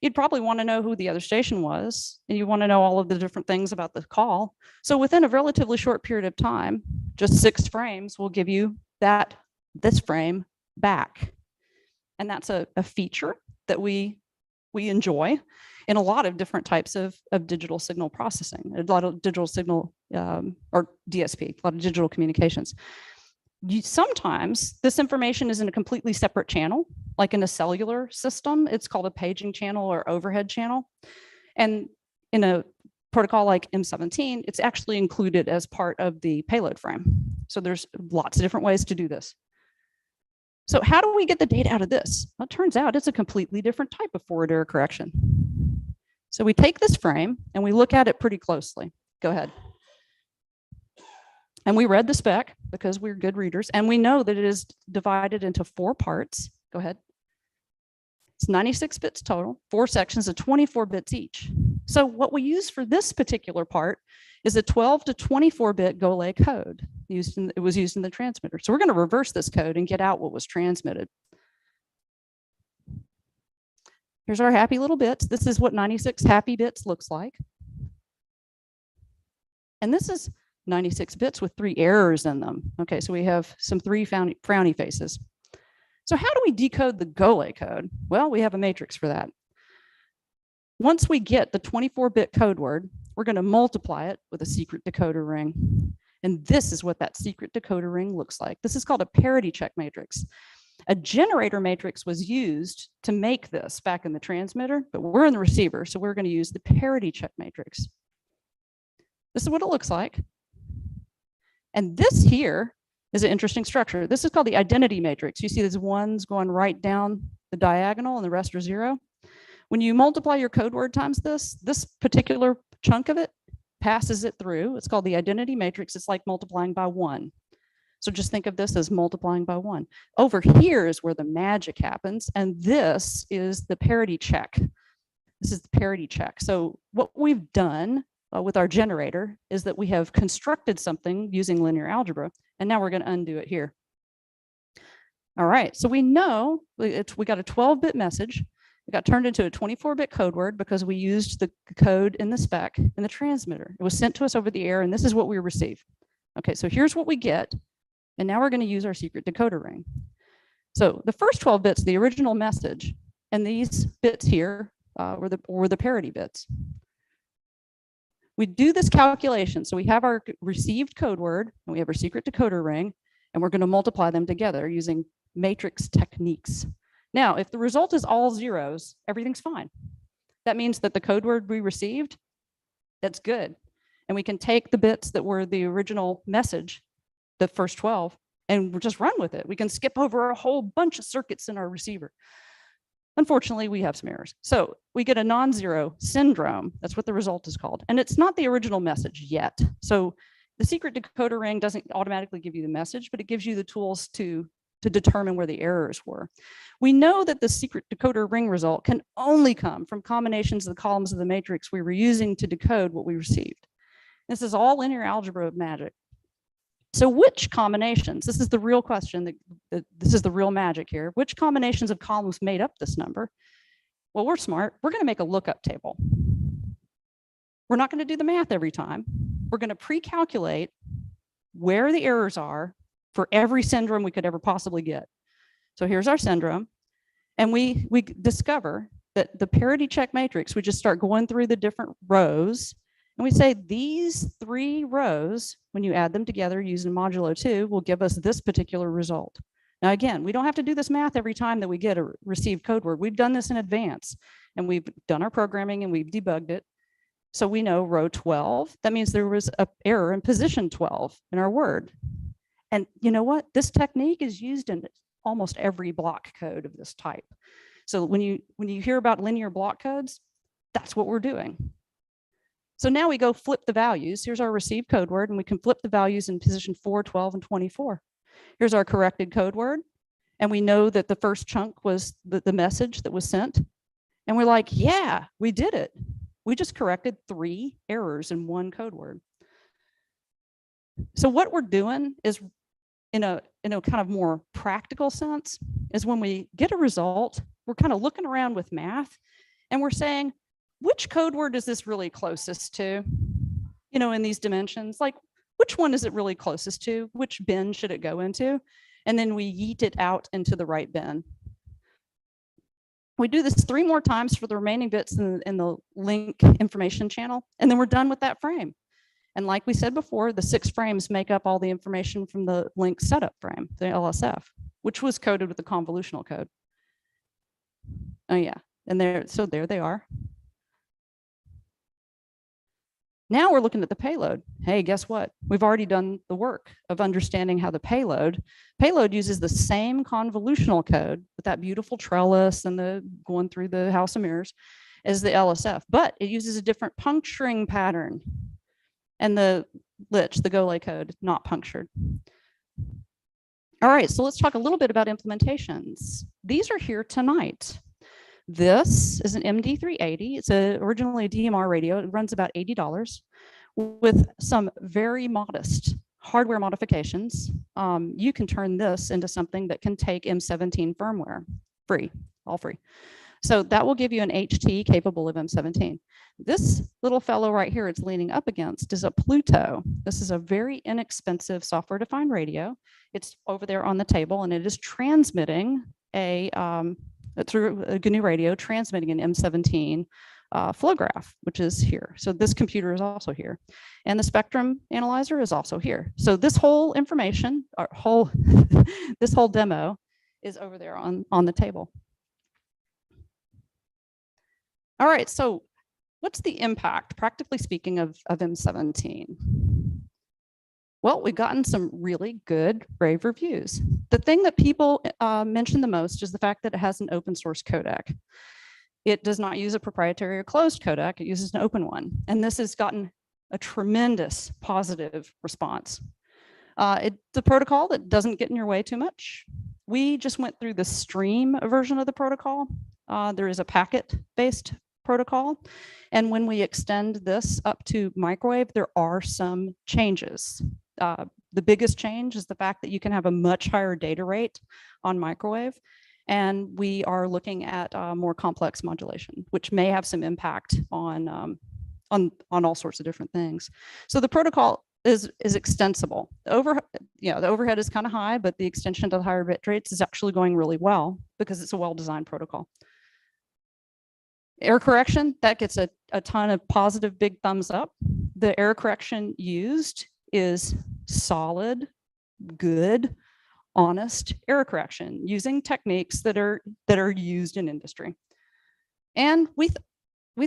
You'd probably want to know who the other station was, and you want to know all of the different things about the call. So within a relatively short period of time, just 6 frames will give you this frame back. And that's a feature that we enjoy in a lot of different types of digital signal processing, a lot of digital signal or DSP, a lot of digital communications. Sometimes this information is in a completely separate channel, like in a cellular system. It's called a paging channel or overhead channel. And in a protocol like M17, it's actually included as part of the payload frame. So there's lots of different ways to do this. So how do we get the data out of this? Well, it turns out it's a completely different type of forward error correction. So we take this frame and we look at it pretty closely. Go ahead. And we read the spec because we're good readers, and we know that it is divided into 4 parts. Go ahead. It's 96 bits total, 4 sections of 24 bits each. So what we use for this particular part is a 12 to 24-bit GOLE code. It was used in the transmitter. So we're going to reverse this code and get out what was transmitted. Here's our happy little bits. This is what 96 happy bits looks like. And this is 96 bits with 3 errors in them. Okay, so we have some 3 frowny faces. So how do we decode the GOLE code? Well, we have a matrix for that. Once we get the 24-bit code word, we're going to multiply it with a secret decoder ring. And this is what that secret decoder ring looks like. This is called a parity check matrix. A generator matrix was used to make this back in the transmitter, but we're in the receiver, so we're going to use the parity check matrix. This is what it looks like. And this here is an interesting structure. This is called the identity matrix. You see these ones going right down the diagonal and the rest are 0. When you multiply your code word times this particular chunk of it passes it through. It's called the identity matrix. It's like multiplying by 1. So just think of this as multiplying by 1. Over here is where the magic happens. And this is the parity check. This is the parity check. So what we've done with our generator is that we have constructed something using linear algebra, and now we're going to undo it here. All right, so we know we got a 12-bit message. It got turned into a 24-bit code word because we used the code in the spec in the transmitter. It was sent to us over the air, and this is what we receive. Okay, so here's what we get, and now we're going to use our secret decoder ring. So the first 12 bits, the original message, and these bits here were the parity bits. We do this calculation. So we have our received code word and we have our secret decoder ring, and we're going to multiply them together using matrix techniques. Now, if the result is all zeros, everything's fine. That means that the code word we received, that's good. And we can take the bits that were the original message, the first 12, and we'll just run with it. We can skip over a whole bunch of circuits in our receiver. Unfortunately, we have some errors. So we get a Nonzero Syndrome. That's what the result is called. And it's not the original message yet. So the secret decoder ring doesn't automatically give you the message, but it gives you the tools to determine where the errors were. We know that the secret decoder ring result can only come from combinations of the columns of the matrix we were using to decode what we received. This is all linear algebra magic. So which combinations, this is the real question, this is the real magic here, which combinations of columns made up this number? Well, we're smart. We're going to make a lookup table. We're not going to do the math every time. We're going to pre-calculate where the errors are for every syndrome we could ever possibly get. So here's our syndrome. And we discover that the parity check matrix, we just start going through the different rows. And we say these 3 rows, when you add them together using modulo 2, will give us this particular result. Now, again, we don't have to do this math every time that we get a received code word. We've done this in advance, and we've done our programming, and we've debugged it. So we know row 12, that means there was an error in position 12 in our word. And you know what? This technique is used in almost every block code of this type. So when you hear about linear block codes, that's what we're doing. So now we go flip the values. Here's our received code word, and we can flip the values in position 4, 12, and 24. Here's our corrected code word. And we know that the first chunk was the message that was sent. And we're like, yeah, we did it. We just corrected 3 errors in 1 code word. So what we're doing is, in a kind of more practical sense, is when we get a result, we're kind of looking around with math, and we're saying, which code word is this really closest to? You know, in these dimensions, like which one is it really closest to? Which bin should it go into? And then we yeet it out into the right bin. We do this 3 more times for the remaining bits in the link information channel, and then we're done with that frame. And like we said before, the 6 frames make up all the information from the link setup frame, the LSF, which was coded with the convolutional code. Oh yeah, and there they are. Now we're looking at the payload. Hey, guess what? We've already done the work of understanding how the payload uses the same convolutional code with that beautiful trellis and the going through the house of mirrors as the LSF, but it uses a different puncturing pattern. And the lich, the Golang code, not punctured. All right, so let's talk a little bit about implementations. These are here tonight. This is an MD380. It's originally a DMR radio. It runs about $80 with some very modest hardware modifications. You can turn this into something that can take M17 firmware, free, all free. So that will give you an HT capable of M17. This little fellow right here it's leaning up against is a Pluto. This is a very inexpensive software-defined radio. It's over there on the table, and it is transmitting through a GNU radio, transmitting an M17 flow graph, which is here. So this computer is also here. And the spectrum analyzer is also here. So this whole information, this whole demo is over there on the table. All right, so what's the impact, practically speaking, of M17? Well, we've gotten some really good, rave reviews. The thing that people mention the most is the fact that it has an open source codec. It does not use a proprietary or closed codec, it uses an open one. And this has gotten a tremendous positive response. It's a protocol that doesn't get in your way too much. We just went through the stream version of the protocol. There is a packet-based protocol. And when we extend this up to microwave, there are some changes. The biggest change is the fact that you can have a much higher data rate on microwave. And we are looking at more complex modulation, which may have some impact on all sorts of different things. So the protocol is extensible. The overhead is kind of high, but the extension to the higher bit rates is actually going really well because it's a well-designed protocol. Error correction, that gets a ton of positive big thumbs up. The error correction used is solid, good, honest error correction using techniques that are used in industry. And we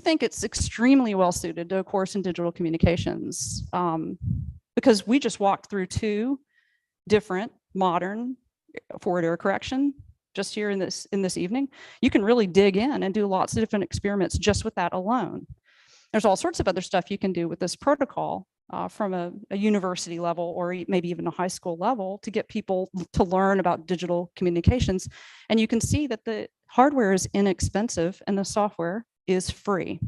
think it's extremely well suited to a course in digital communications because we just walked through 2 different modern forward error correction just here in this evening. You can really dig in and do lots of different experiments just with that alone. There's all sorts of other stuff you can do with this protocol from a university level or maybe even a high school level to get people to learn about digital communications. And you can see that the hardware is inexpensive and the software is free.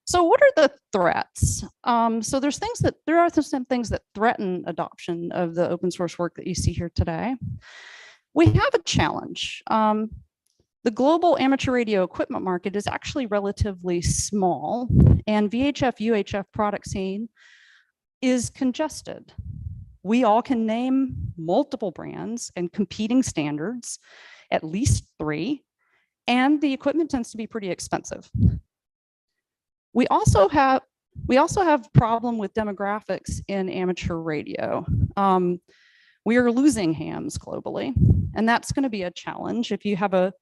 So what are the threats? So there are some things that threaten adoption of the open source work that you see here today. We have a challenge. The global amateur radio equipment market is actually relatively small, and VHF, UHF product scene is congested. We all can name multiple brands and competing standards, at least 3, and the equipment tends to be pretty expensive. We also have problem with demographics in amateur radio. We are losing hams globally, and that's going to be a challenge. If you have a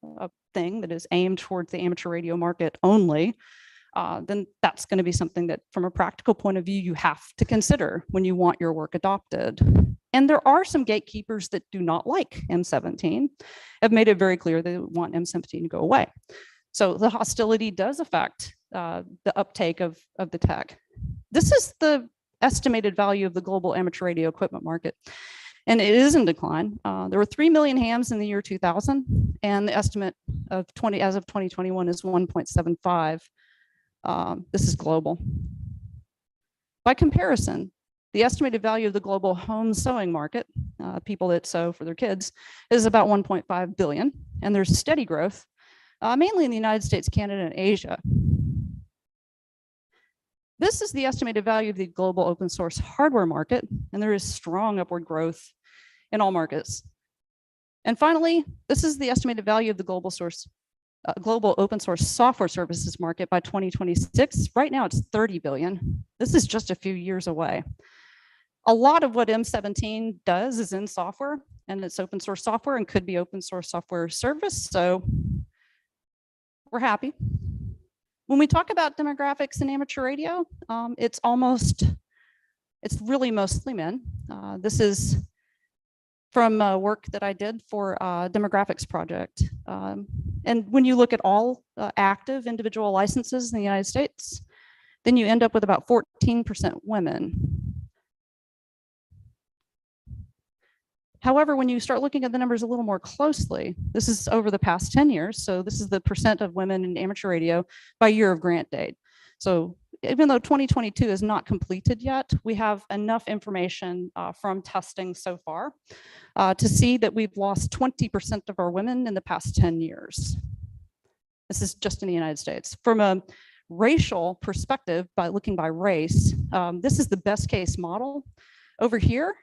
thing that is aimed towards the amateur radio market only, then that's going to be something that from a practical point of view, you have to consider when you want your work adopted. And there are some gatekeepers that do not like M17, have made it very clear they want M17 to go away. So the hostility does affect the uptake of the tech. This is the estimated value of the global amateur radio equipment market. And it is in decline. There were 3 million hams in the year 2000, and the estimate of as of 2021 is 1.75. This is global. By comparison, the estimated value of the global home sewing market, people that sew for their kids, is about 1.5 billion, and there's steady growth, mainly in the United States, Canada, and Asia. This is the estimated value of the global open source hardware market, and there is strong upward growth in all markets. And finally, this is the estimated value of the global open source software services market by 2026. Right now it's 30 billion. This is just a few years away. A lot of what M17 does is in software, and it's open source software and could be open source software service, so we're happy. When we talk about demographics in amateur radio, it's really mostly men. This is from work that I did for Demographics Project. And when you look at all active individual licenses in the United States, then you end up with about 14% women. However, when you start looking at the numbers a little more closely, this is over the past 10 years. So this is the percent of women in amateur radio by year of grant date. So even though 2022 is not completed yet, we have enough information from testing so far to see that we've lost 20% of our women in the past 10 years. This is just in the United States. From a racial perspective, by looking by race, this is the best case model. Over here,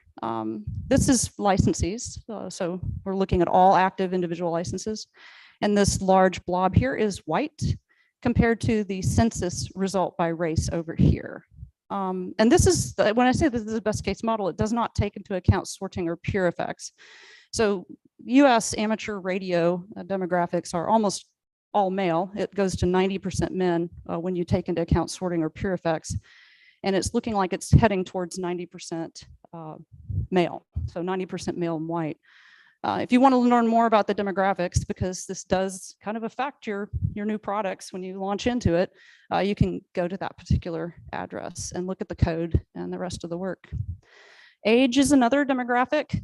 this is licensees. So we're looking at all active individual licenses. And this large blob here is white compared to the census result by race over here. And this is, when I say this is the best case model, it does not take into account sorting or peer effects. So US amateur radio demographics are almost all male. It goes to 90% men when you take into account sorting or pure effects. And it's looking like it's heading towards 90% male. So 90% male and white. If you want to learn more about the demographics, because this does kind of affect your new products when you launch into it, you can go to that particular address and look at the code and the rest of the work. Age is another demographic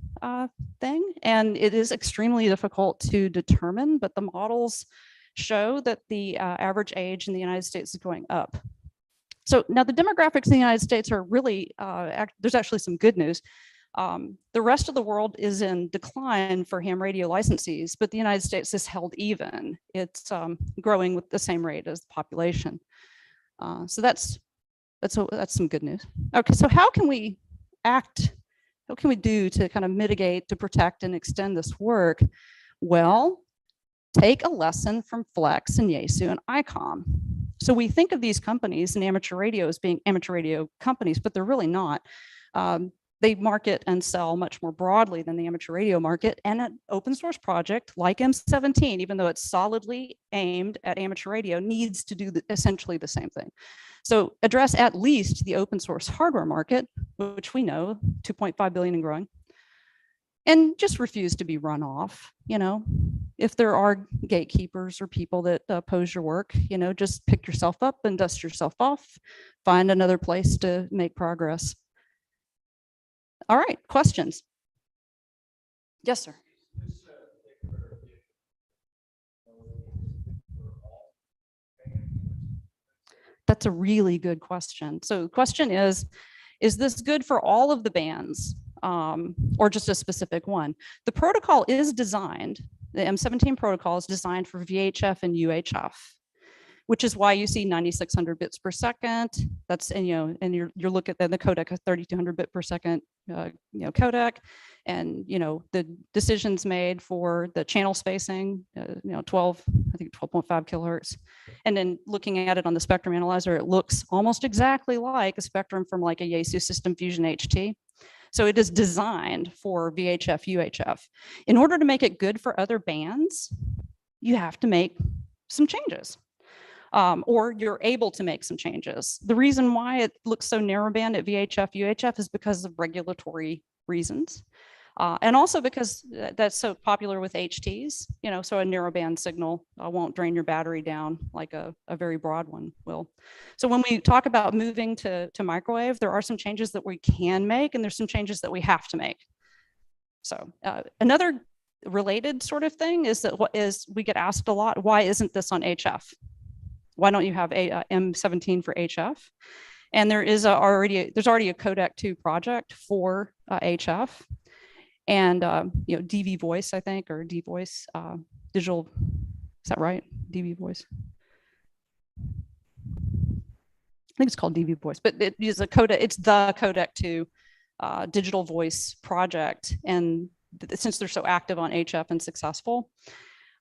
thing, and it is extremely difficult to determine, but the models show that the average age in the United States is going up. So now the demographics in the United States are really, there's actually some good news. The rest of the world is in decline for ham radio licensees, but the United States is held even. It's growing with the same rate as the population. So that's some good news. Okay, so how can we act? What can we do to kind of mitigate, to protect and extend this work? Well, take a lesson from Flex and Yaesu and ICOM. So we think of these companies in amateur radio as being amateur radio companies, but they're really not. They market and sell much more broadly than the amateur radio market, and an open source project like M17, even though it's solidly aimed at amateur radio, needs to do essentially the same thing. So address at least the open source hardware market, which we know 2.5 billion and growing, and just refuse to be run off. You know, if there are gatekeepers or people that oppose your work, you know, just pick yourself up and dust yourself off, find another place to make progress. All right, questions? Yes, sir. That's a really good question. So the question is this good for all of the bands or just a specific one? The protocol is designed, the M17 protocol is designed for VHF and UHF, which is why you see 9600 bits per second. That's, and you know, and you're looking at the codec, a 3200 bit per second, you know, codec, and you know the decisions made for the channel spacing, you know, 12, I think 12.5 kilohertz, and then looking at it on the spectrum analyzer, it looks almost exactly like a spectrum from like a Yaesu System Fusion HT. So it is designed for VHF, UHF. In order to make it good for other bands, you have to make some changes. Or you're able to make some changes. The reason why it looks so narrowband at VHF, UHF is because of regulatory reasons. And also because that's so popular with HTs, you know, so a narrowband signal won't drain your battery down like a very broad one will. So when we talk about moving to microwave, there are some changes that we can make, and there's some changes that we have to make. So another related sort of thing is that we get asked a lot, why isn't this on HF? Why don't you have a M17 for HF? And there's already a codec 2 project for HF, and you know, DV voice, I think, or D voice, digital. Is that right? DV voice. I think it's called DV voice, but it is a codec. It's the codec 2 digital voice project, and since they're so active on HF and successful,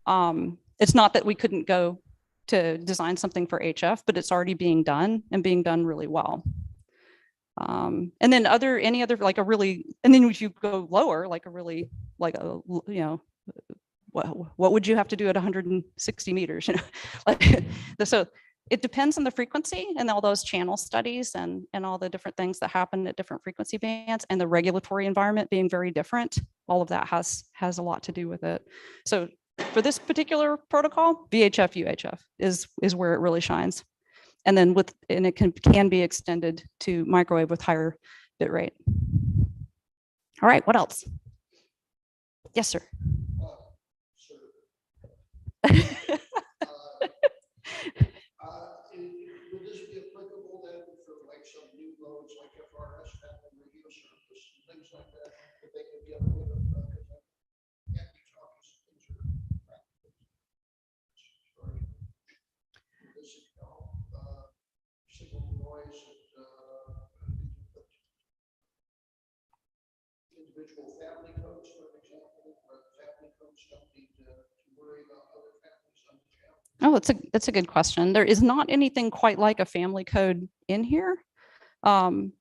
it's not that we couldn't go to design something for HF, but it's already being done and being done really well. And then any other like a really, and then if you go lower, like a really, like a, you know, what would you have to do at 160 meters? You know, like so it depends on the frequency and all those channel studies and all the different things that happen at different frequency bands, and the regulatory environment being very different. All of that has a lot to do with it. So for this particular protocol, VHF UHF is where it really shines, and then it can be extended to microwave with higher bit rate. All right, what else? Yes, sir. Would this be applicable then for like some new modes like FRS and radio service and things like that they could get rid of? Individual family codes, for example, where the family codes don't need to worry about other families on the channel? Oh, that's a good question. There is not anything quite like a family code in here. You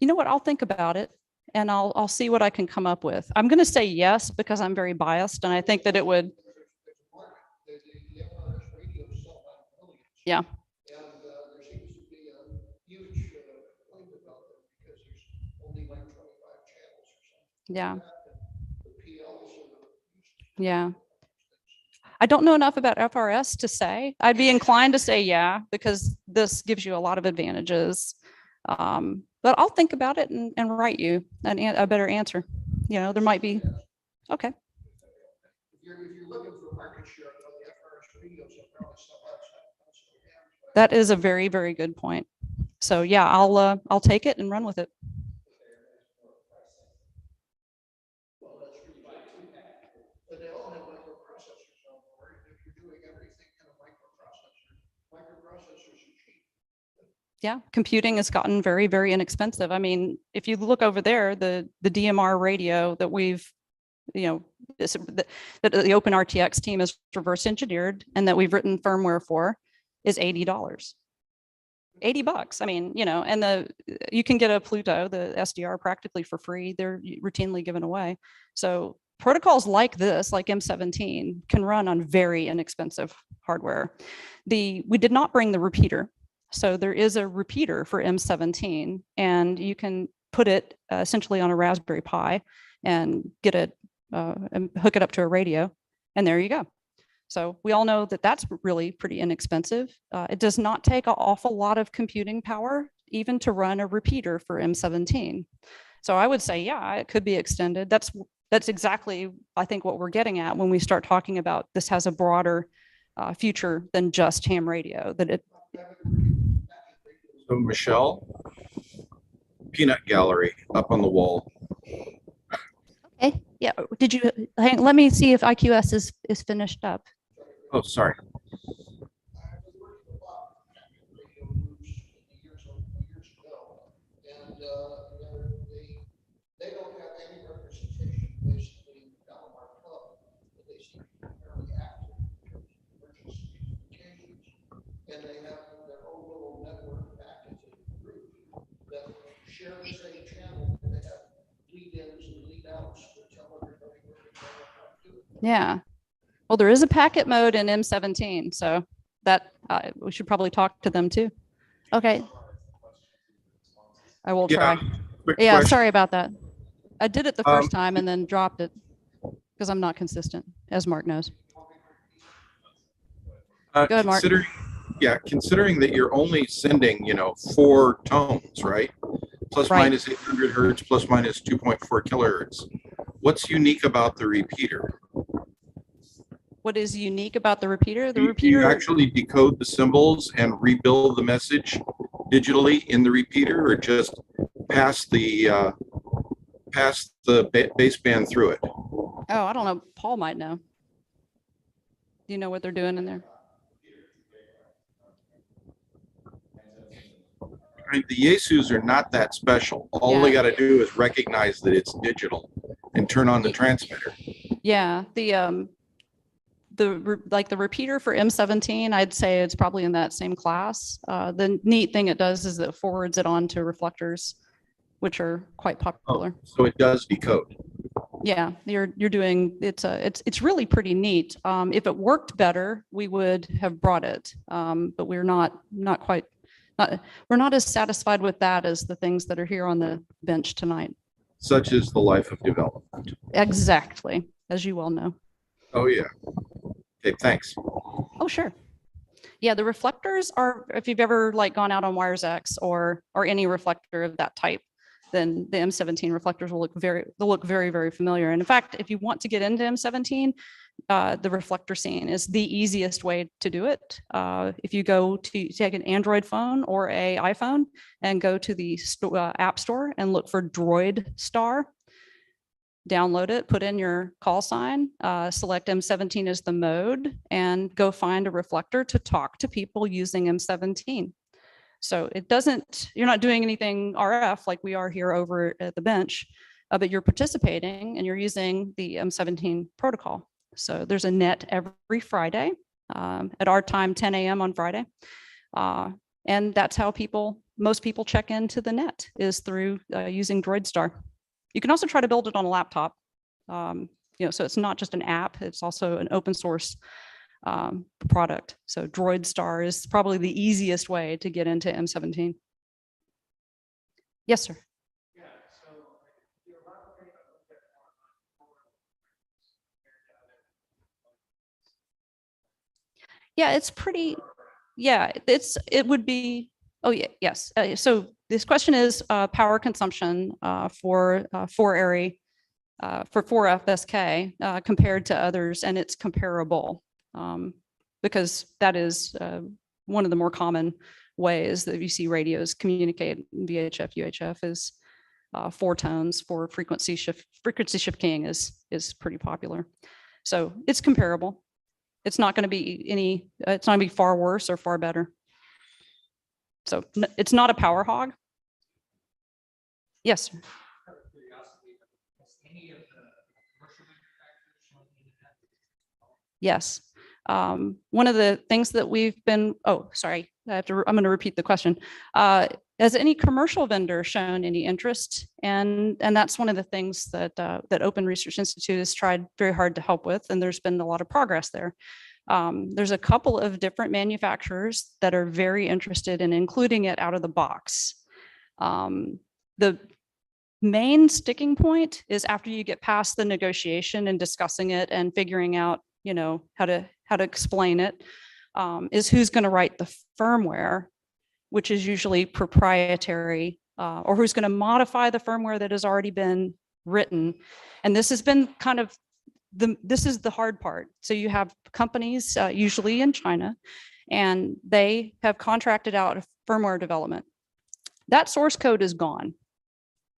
know what? I'll think about it, and I'll see what I can come up with. I'm going to say yes because I'm very biased, and I think that it would. The FRS radios sell by millions. Yeah. And there seems to be a huge complaint about them because there's only like 25 channels or something. Yeah. The PLs are Yeah. I don't know enough about FRS to say. I'd be inclined to say yeah, because this gives you a lot of advantages. But I'll think about it and write you a better answer. You know, there might be. Okay. if you're looking for market share, the FRS radios are probably sell outside. That is a very, very good point. So yeah, I'll take it and run with it. But they all have microprocessors on board. If you're doing everything in a microprocessors are cheap. Yeah, computing has gotten very, very inexpensive. I mean, if you look over there, the DMR radio that we've, you know, that the Open RTX team has reverse engineered and that we've written firmware for is $80. $80. I mean, you know, and you can get a Pluto, the SDR, practically for free. They're routinely given away. So protocols like this, like M17, can run on very inexpensive hardware. We did not bring the repeater. So there is a repeater for M17, and you can put it essentially on a Raspberry Pi and get it and hook it up to a radio, and there you go. So we all know that that's really pretty inexpensive. It does not take an awful lot of computing power even to run a repeater for M17. So I would say, yeah, it could be extended. That's exactly, I think, what we're getting at when we start talking about this has a broader future than just ham radio. So Michelle, peanut gallery up on the wall. Okay, yeah. Did you, let me see if IQS is finished up. Oh, sorry. They don't have any representation basically in the Palomar Club, but they seem to be fairly active in terms of emergency communications. And they have their own little network package group that share the same channel, and they have lead-ins and lead-outs to tell everybody where to go and how to do it. Yeah. Well, there is a packet mode in M17, so that we should probably talk to them too. Okay. I will try. Quick Yeah, question. sorry about that. I did it the first time and then dropped it because I'm not consistent, as Mark knows. Go ahead, Mark. Considering that you're only sending, 4 tones, right? Plus Right. minus 800 hertz, plus minus 2.4 kilohertz. What's unique about the repeater? What is unique about the repeater? The Do repeater. you actually decode the symbols and rebuild the message digitally in the repeater, or just pass the baseband through it? Oh, I don't know. Paul might know. Do you know what they're doing in there? I mean, the Yesus are not that special. All they got to do is recognize that it's digital and turn on the transmitter. Yeah, the repeater for M17, I'd say it's probably in that same class. The neat thing it does is it forwards it on to reflectors, which are quite popular. Oh, so it does decode. Yeah, you're doing it's really pretty neat. If it worked better, we would have brought it, but we're not as satisfied with that as the things that are here on the bench tonight. Such is the life of development. Exactly, as you well know. Oh yeah. Okay, thanks. Oh, sure. Yeah, the reflectors are, if you've ever gone out on Wires X or any reflector of that type, then the M17 reflectors will look very, very familiar. And in fact, if you want to get into M17, the reflector scene is the easiest way to do it. If you go to take an Android phone or a iPhone and go to the App Store and look for Droid Star, download it, put in your call sign, select M17 as the mode, and go find a reflector to talk to people using M17. So you're not doing anything RF like we are here over at the bench, but you're participating and you're using the M17 protocol. So there's a net every Friday at our time, 10 a.m. on Friday. And that's how most people check into the net, is through using DroidStar. You can also try to build it on a laptop. So it's not just an app, it's also an open source product. So DroidStar is probably the easiest way to get into M17. Yes, sir. Yeah, it's pretty, it would be, oh yeah, yes. So this question is power consumption for 4-area, for 4FSK compared to others, and it's comparable because that is one of the more common ways that you see radios communicate. VHF, UHF is 4 tones for frequency shift. Frequency shift keying is pretty popular. So it's comparable. It's not going to be it's not going to be far worse or far better. So it's not a power hog. Yes, sir. Yes. One of the things that we've been, I'm going to repeat the question. Has any commercial vendor shown any interest? And that's one of the things that that Open Research Institute has tried very hard to help with, and there's been a lot of progress there. There's a couple of different manufacturers that are very interested in including it out of the box. The main sticking point is after you get past the negotiation and discussing it and figuring out, how to explain it, is who's going to write the firmware, which is usually proprietary, or who's going to modify the firmware that has already been written. And this has been kind of this is the hard part. So you have companies, usually in China, and they have contracted out firmware development. That source code is gone.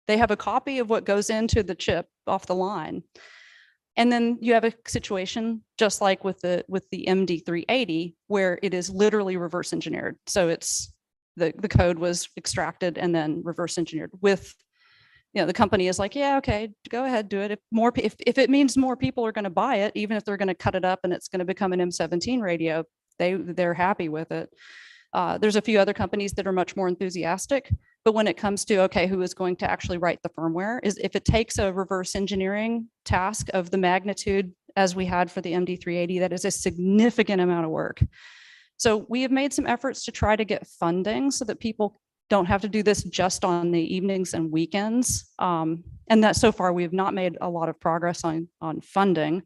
They have a copy of what goes into the chip off the line. And then you have a situation just like with the MD380, where it is literally reverse engineered. So it's the code was extracted and then reverse engineered with, the company is like, yeah, okay, go ahead, do it. If it means more people are going to buy it, even if they're going to cut it up and it's going to become an M17 radio, they're happy with it. There's a few other companies that are much more enthusiastic, but when it comes to, okay, who is going to actually write the firmware, is if it takes a reverse engineering task of the magnitude as we had for the MD380, that is a significant amount of work. So we have made some efforts to try to get funding so that people don't have to do this just on the evenings and weekends. And that so far we have not made a lot of progress on funding.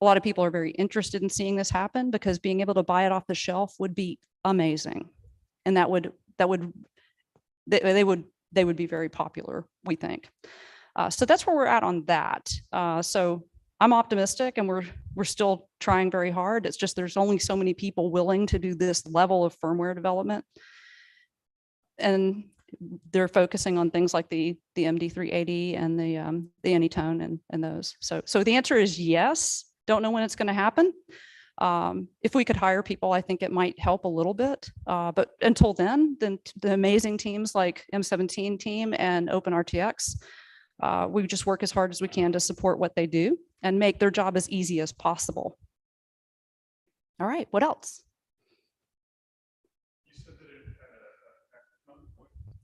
A lot of people are very interested in seeing this happen because being able to buy it off the shelf would be amazing. And they would be very popular, we think. So that's where we're at on that. So I'm optimistic, and we're still trying very hard. It's just there's only so many people willing to do this level of firmware development. And they're focusing on things like the MD380 and the Anytone and those. So the answer is yes. Don't know when it's going to happen. If we could hire people, I think it might help a little bit. But until then the amazing teams like M17 team and OpenRTX, we just work as hard as we can to support what they do and make their job as easy as possible. All right, what else?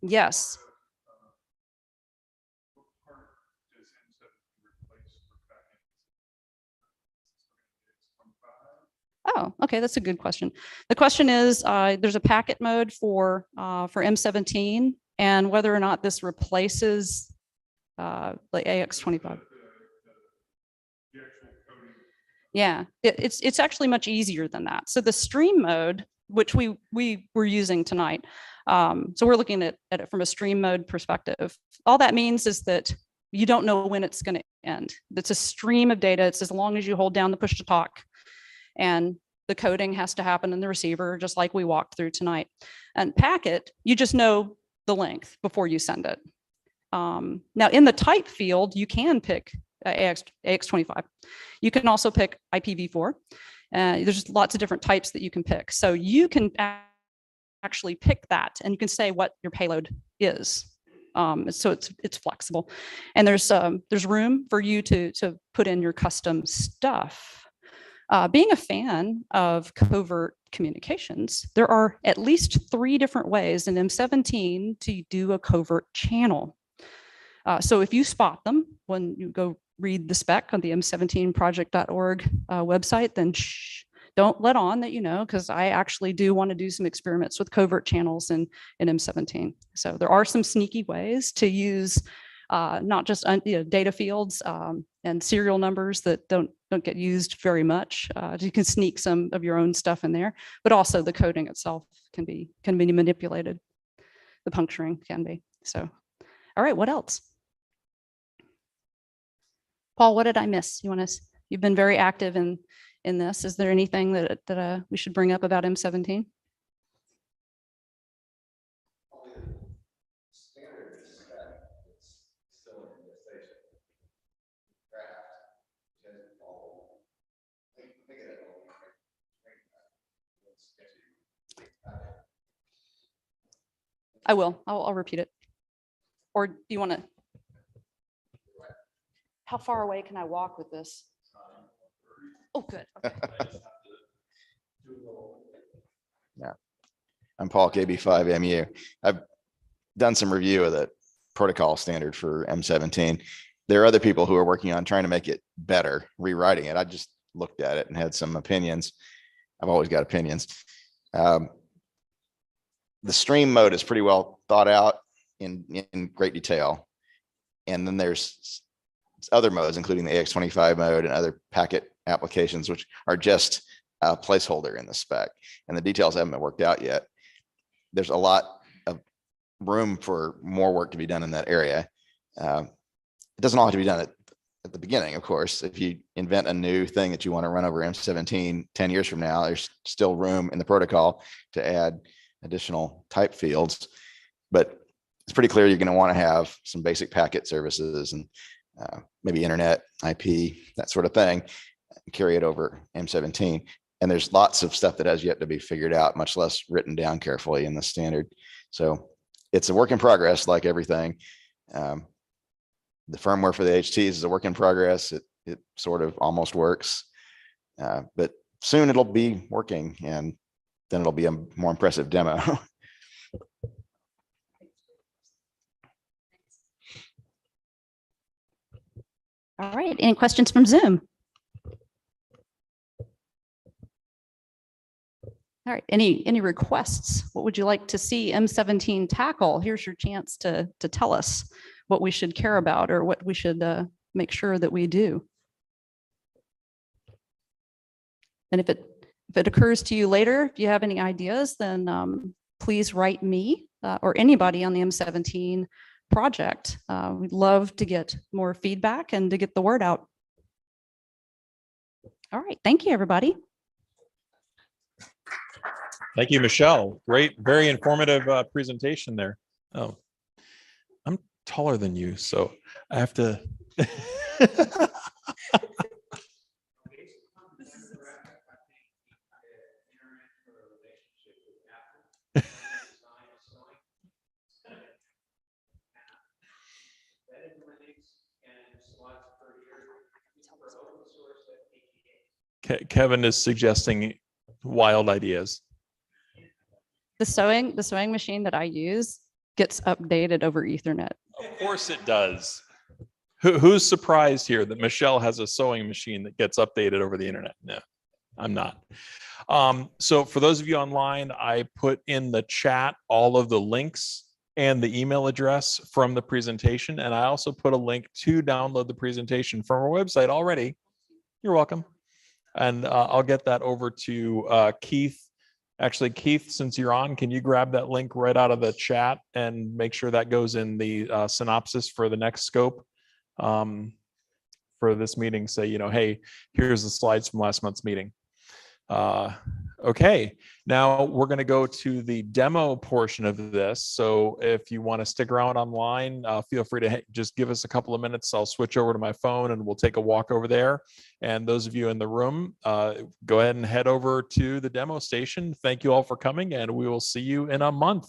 Yes. Oh, okay, that's a good question. The question is, there's a packet mode for M17, and whether or not this replaces like AX25. Yeah, it's actually much easier than that. So the stream mode, which we were using tonight, so we're looking at it from a stream mode perspective. All that means is that you don't know when it's going to end. It's a stream of data. It's as long as you hold down the push to talk, and the coding has to happen in the receiver, just like we walked through tonight. And packet, you just know the length before you send it. Now in the type field, you can pick AX25. You can also pick IPv4. There's lots of different types that you can pick. So you can actually pick that, and you can say what your payload is. So it's flexible, and there's room for you to put in your custom stuff. Being a fan of covert communications, there are at least 3 different ways in M17 to do a covert channel. So if you spot them when you go read the spec on the M17project.org website, then don't let on that you know, because I actually do want to do some experiments with covert channels in M17. So there are some sneaky ways to use not just data fields and serial numbers that don't get used very much. You can sneak some of your own stuff in there, but also the coding itself can be manipulated. The puncturing can be. So, all right, what else? Paul, what did I miss? You've been very active in this. Is there anything that we should bring up about M17? I will. I'll repeat it. Or do you want to? How far away can I walk with this? Oh, good. Okay. Yeah, I'm Paul, KB5MU. I've done some review of the protocol standard for M17. There are other people who are working on trying to make it better, rewriting it. I just looked at it and had some opinions. I've always got opinions. The stream mode is pretty well thought out in great detail. And then there's other modes, including the AX25 mode and other packet applications, which are just a placeholder in the spec. And the details haven't been worked out yet. There's a lot of room for more work to be done in that area. It doesn't all have to be done at the beginning, of course. If you invent a new thing that you want to run over M17 10 years from now, there's still room in the protocol to add additional type fields. But it's pretty clear you're going to want to have some basic packet services and maybe internet, IP, that sort of thing, carry it over M17. And there's lots of stuff that has yet to be figured out, much less written down carefully in the standard. So it's a work in progress, like everything. The firmware for the HTs is a work in progress. It sort of almost works, but soon it'll be working, and then it'll be a more impressive demo. All right. Any questions from Zoom? All right. Any requests? What would you like to see M17 tackle? Here's your chance to tell us what we should care about or what we should make sure that we do. And if it occurs to you later, if you have any ideas, then please write me or anybody on the M17 project. We'd love to get more feedback and to get the word out. All right. Thank you, everybody. Thank you, Michelle. Great, very informative presentation there. Oh, I'm taller than you, so I have to. Kevin is suggesting wild ideas. The sewing machine that I use gets updated over Ethernet. Of course it does. Who's surprised here that Michelle has a sewing machine that gets updated over the internet? No, I'm not. So for those of you online, I put in the chat all of the links and the email address from the presentation. And I also put a link to download the presentation from our website already. You're welcome. And I'll get that over to Keith. Actually, Keith, since you're on, can you grab that link right out of the chat and make sure that goes in the synopsis for the next scope for this meeting? Say, hey, here's the slides from last month's meeting. Okay, now we're going to go to the demo portion of this. So if you want to stick around online, feel free to just give us a couple of minutes. I'll switch over to my phone and we'll take a walk over there. And those of you in the room, go ahead and head over to the demo station. Thank you all for coming, and we will see you in a month.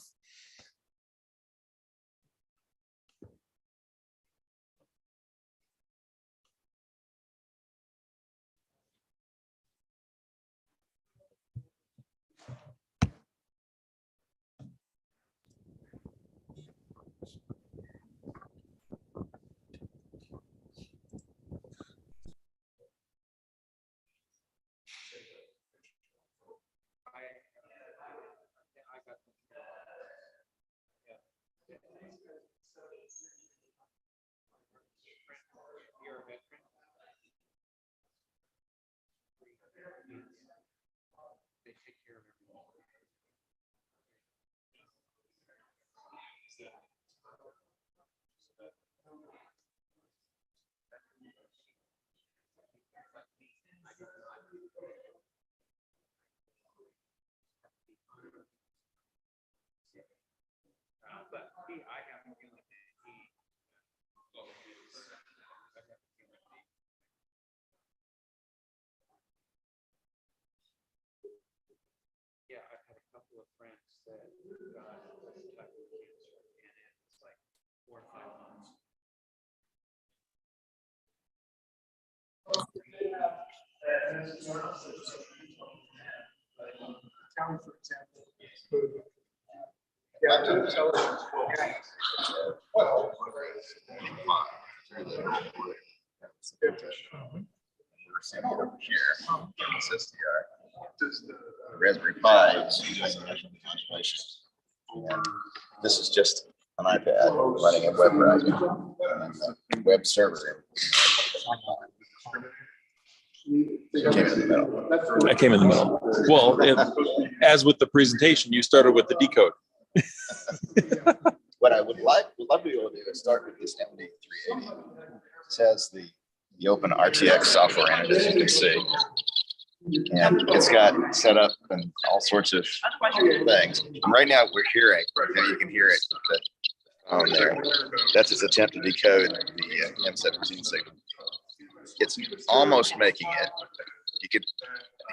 Yeah, I've had a couple of friends that got this type of cancer, and it's like 4 or 5 months. Raspberry Pi is doing measurement calculation. And this is just an iPad running a web browser and a web server. It came in the middle. I came in the middle. Well, as with the presentation, you started with the decode. What I would love to be able to do is start with this MD380. It has the open RTX software in it, as you can see. And it's got set up and all sorts of things. And right now we're hearing, okay, you can hear it on there. That's its attempt to decode the M17 signal. It's almost making it. You could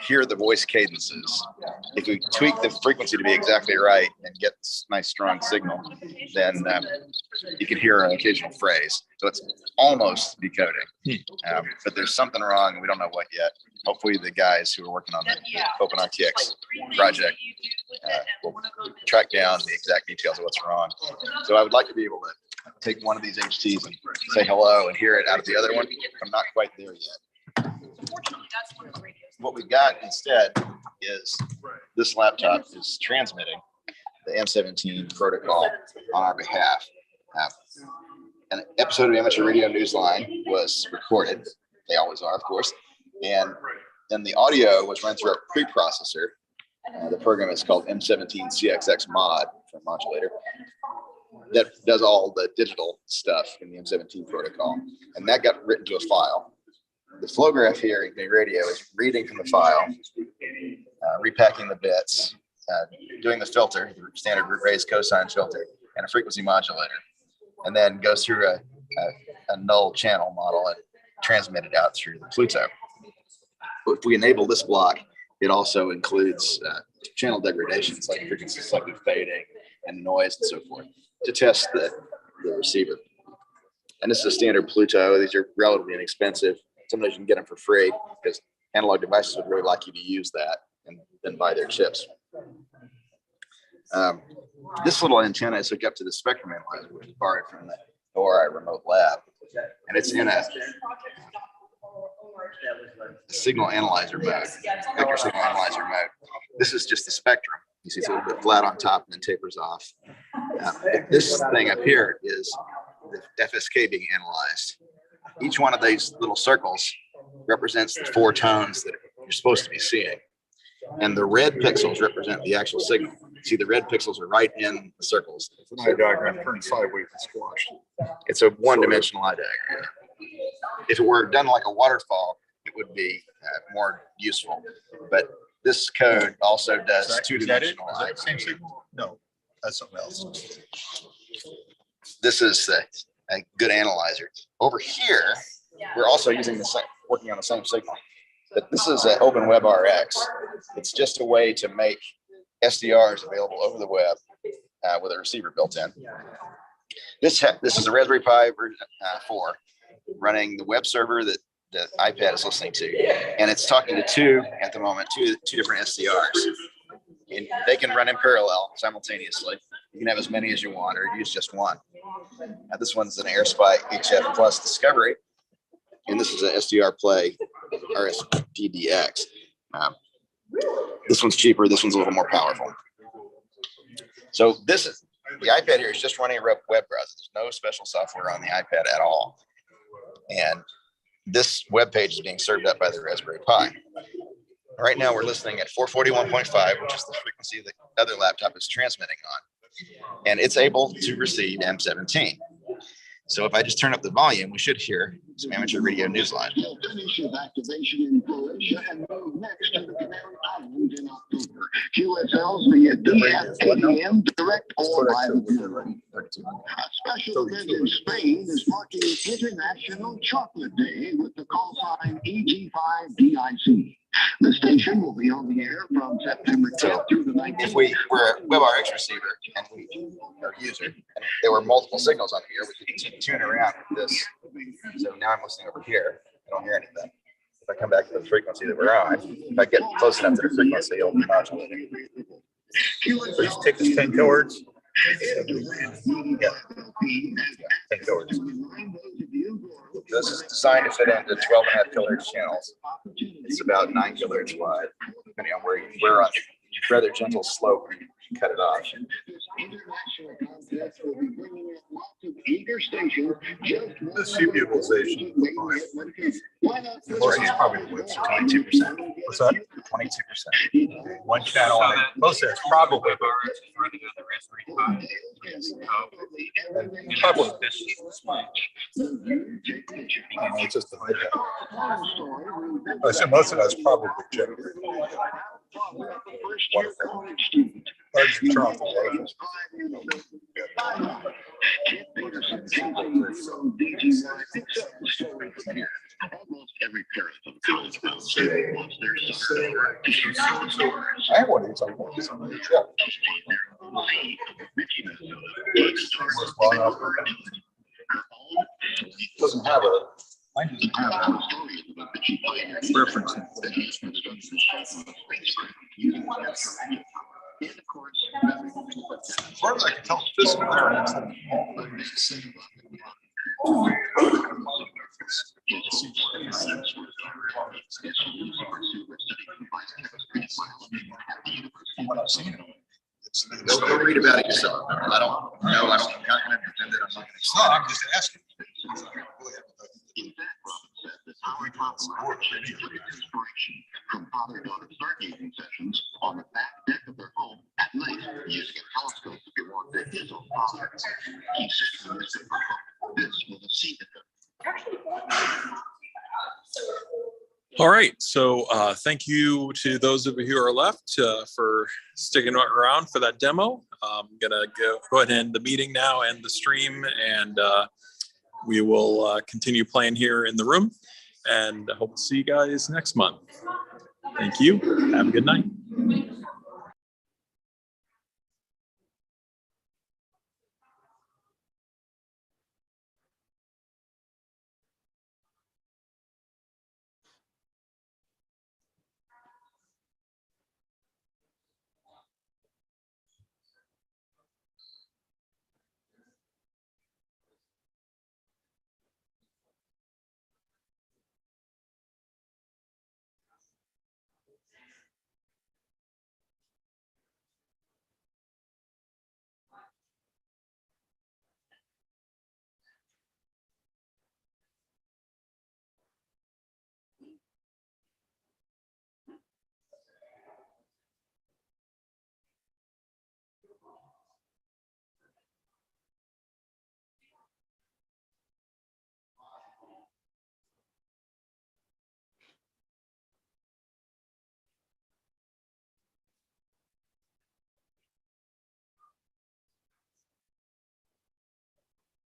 hear the voice cadences. If we tweak the frequency to be exactly right and get this nice strong signal, then you can hear an occasional phrase. So it's almost decoding. But there's something wrong, and we don't know what yet. Hopefully the guys who are working on the OpenRTX project will track down the exact details of what's wrong. So I would like to be able to take one of these HTs and say hello and hear it out of the other one. I'm not quite there yet. What we've got instead is this laptop is transmitting the M17 protocol on our behalf. An episode of Amateur Radio Newsline was recorded. They always are, of course. And then the audio was run through a preprocessor. The program is called M17 CXX mod for modulator. That does all the digital stuff in the M17 protocol. And that got written to a file. The flow graph here in the radio is reading from the file, repacking the bits, doing the filter, the standard raised cosine filter, and a frequency modulator, and then goes through a null channel model and transmit it out through the Pluto. If we enable this block, it also includes channel degradations like frequency selective fading and noise and so forth to test the receiver. And this is a standard Pluto. These are relatively inexpensive. Sometimes you can get them for free because analog devices would really like you to use that and then buy their chips. This little antenna is hooked up to the spectrum analyzer, which is borrowed from the ORI remote lab. And it's in a signal analyzer mode, vector signal analyzer mode. This is just the spectrum. You see it's a little bit flat on top and then tapers off. This thing up here is the FSK being analyzed. Each one of these little circles represents the 4 tones that you're supposed to be seeing. And the red pixels represent the actual signal. See, the red pixels are right in the circles. It's an eye diagram turned sideways and squashed. It's a one-dimensional eye diagram. If it were done like a waterfall, it would be more useful. But this code also does two-dimensional eye. Same signal? No, that's something else. This is a good analyzer. Over here, we're also using the same, working on the same signal. But this is an OpenWebRX. It's just a way to make SDRs available over the web with a receiver built in. This is a Raspberry Pi version 4 running the web server that the iPad is listening to, and it's talking to two different SDRs. And they can run in parallel simultaneously. You can have as many as you want, or use just one. Now, this one's an AirSpy HF Plus Discovery, and this is an SDR Play RSPDX. This one's cheaper. This one's a little more powerful. So this is The iPad here is just running a web browser. There's no special software on the iPad at all. And this web page is being served up by the Raspberry Pi. Right now we're listening at 441.5, which is the frequency the other laptop is transmitting on. And it's able to receive M17. So if I just turn up the volume, we should hear some amateur radio newsline. Activation in Croatia and move next to the Canary Islands in October. QSL's the DFAM direct all live viewing. A special event in Spain is marking International Chocolate Day with the call sign EG5DIC. The station will be on the air from September 10th through the 19th. If we were a WebRx receiver and our user, and there were multiple signals on the air, we could tune around with this. So now I'm listening over here. I don't hear anything. If I come back to the frequency that we're on, if I get close enough to the frequency, it'll be modulating. So just take this 10 kilohertz. Yeah. 10 kilohertz. This is designed to fit into 12.5 kilohertz channels. It's about 9 kilohertz wide, depending on where you're on rather gentle slope. You can cut it off. The CPU utilization. Most is probably 22%. What's that? 22%. One channel on it. Most of it's probably. Probably. It's just the I assume most of that's probably generated. Almost every parent of Carlsbad student wants their son I have one of these. I want this on the check. Doesn't have a. Mine doesn't have a reference. As far as I can tell, physical there. Go read about it yourself. I don't know. I'm not going to pretend that I'm not going to. No, I'm just asking. From father-daughter stargazing sessions on the back deck of their home at night using a telescope to belong to his own father. He said this was a secret. All right, so thank you to those of you who are left for sticking around for that demo. I'm gonna go ahead and end the meeting now and the stream, and we will continue playing here in the room, and I hope to see you guys next month. Thank you. Have a good night.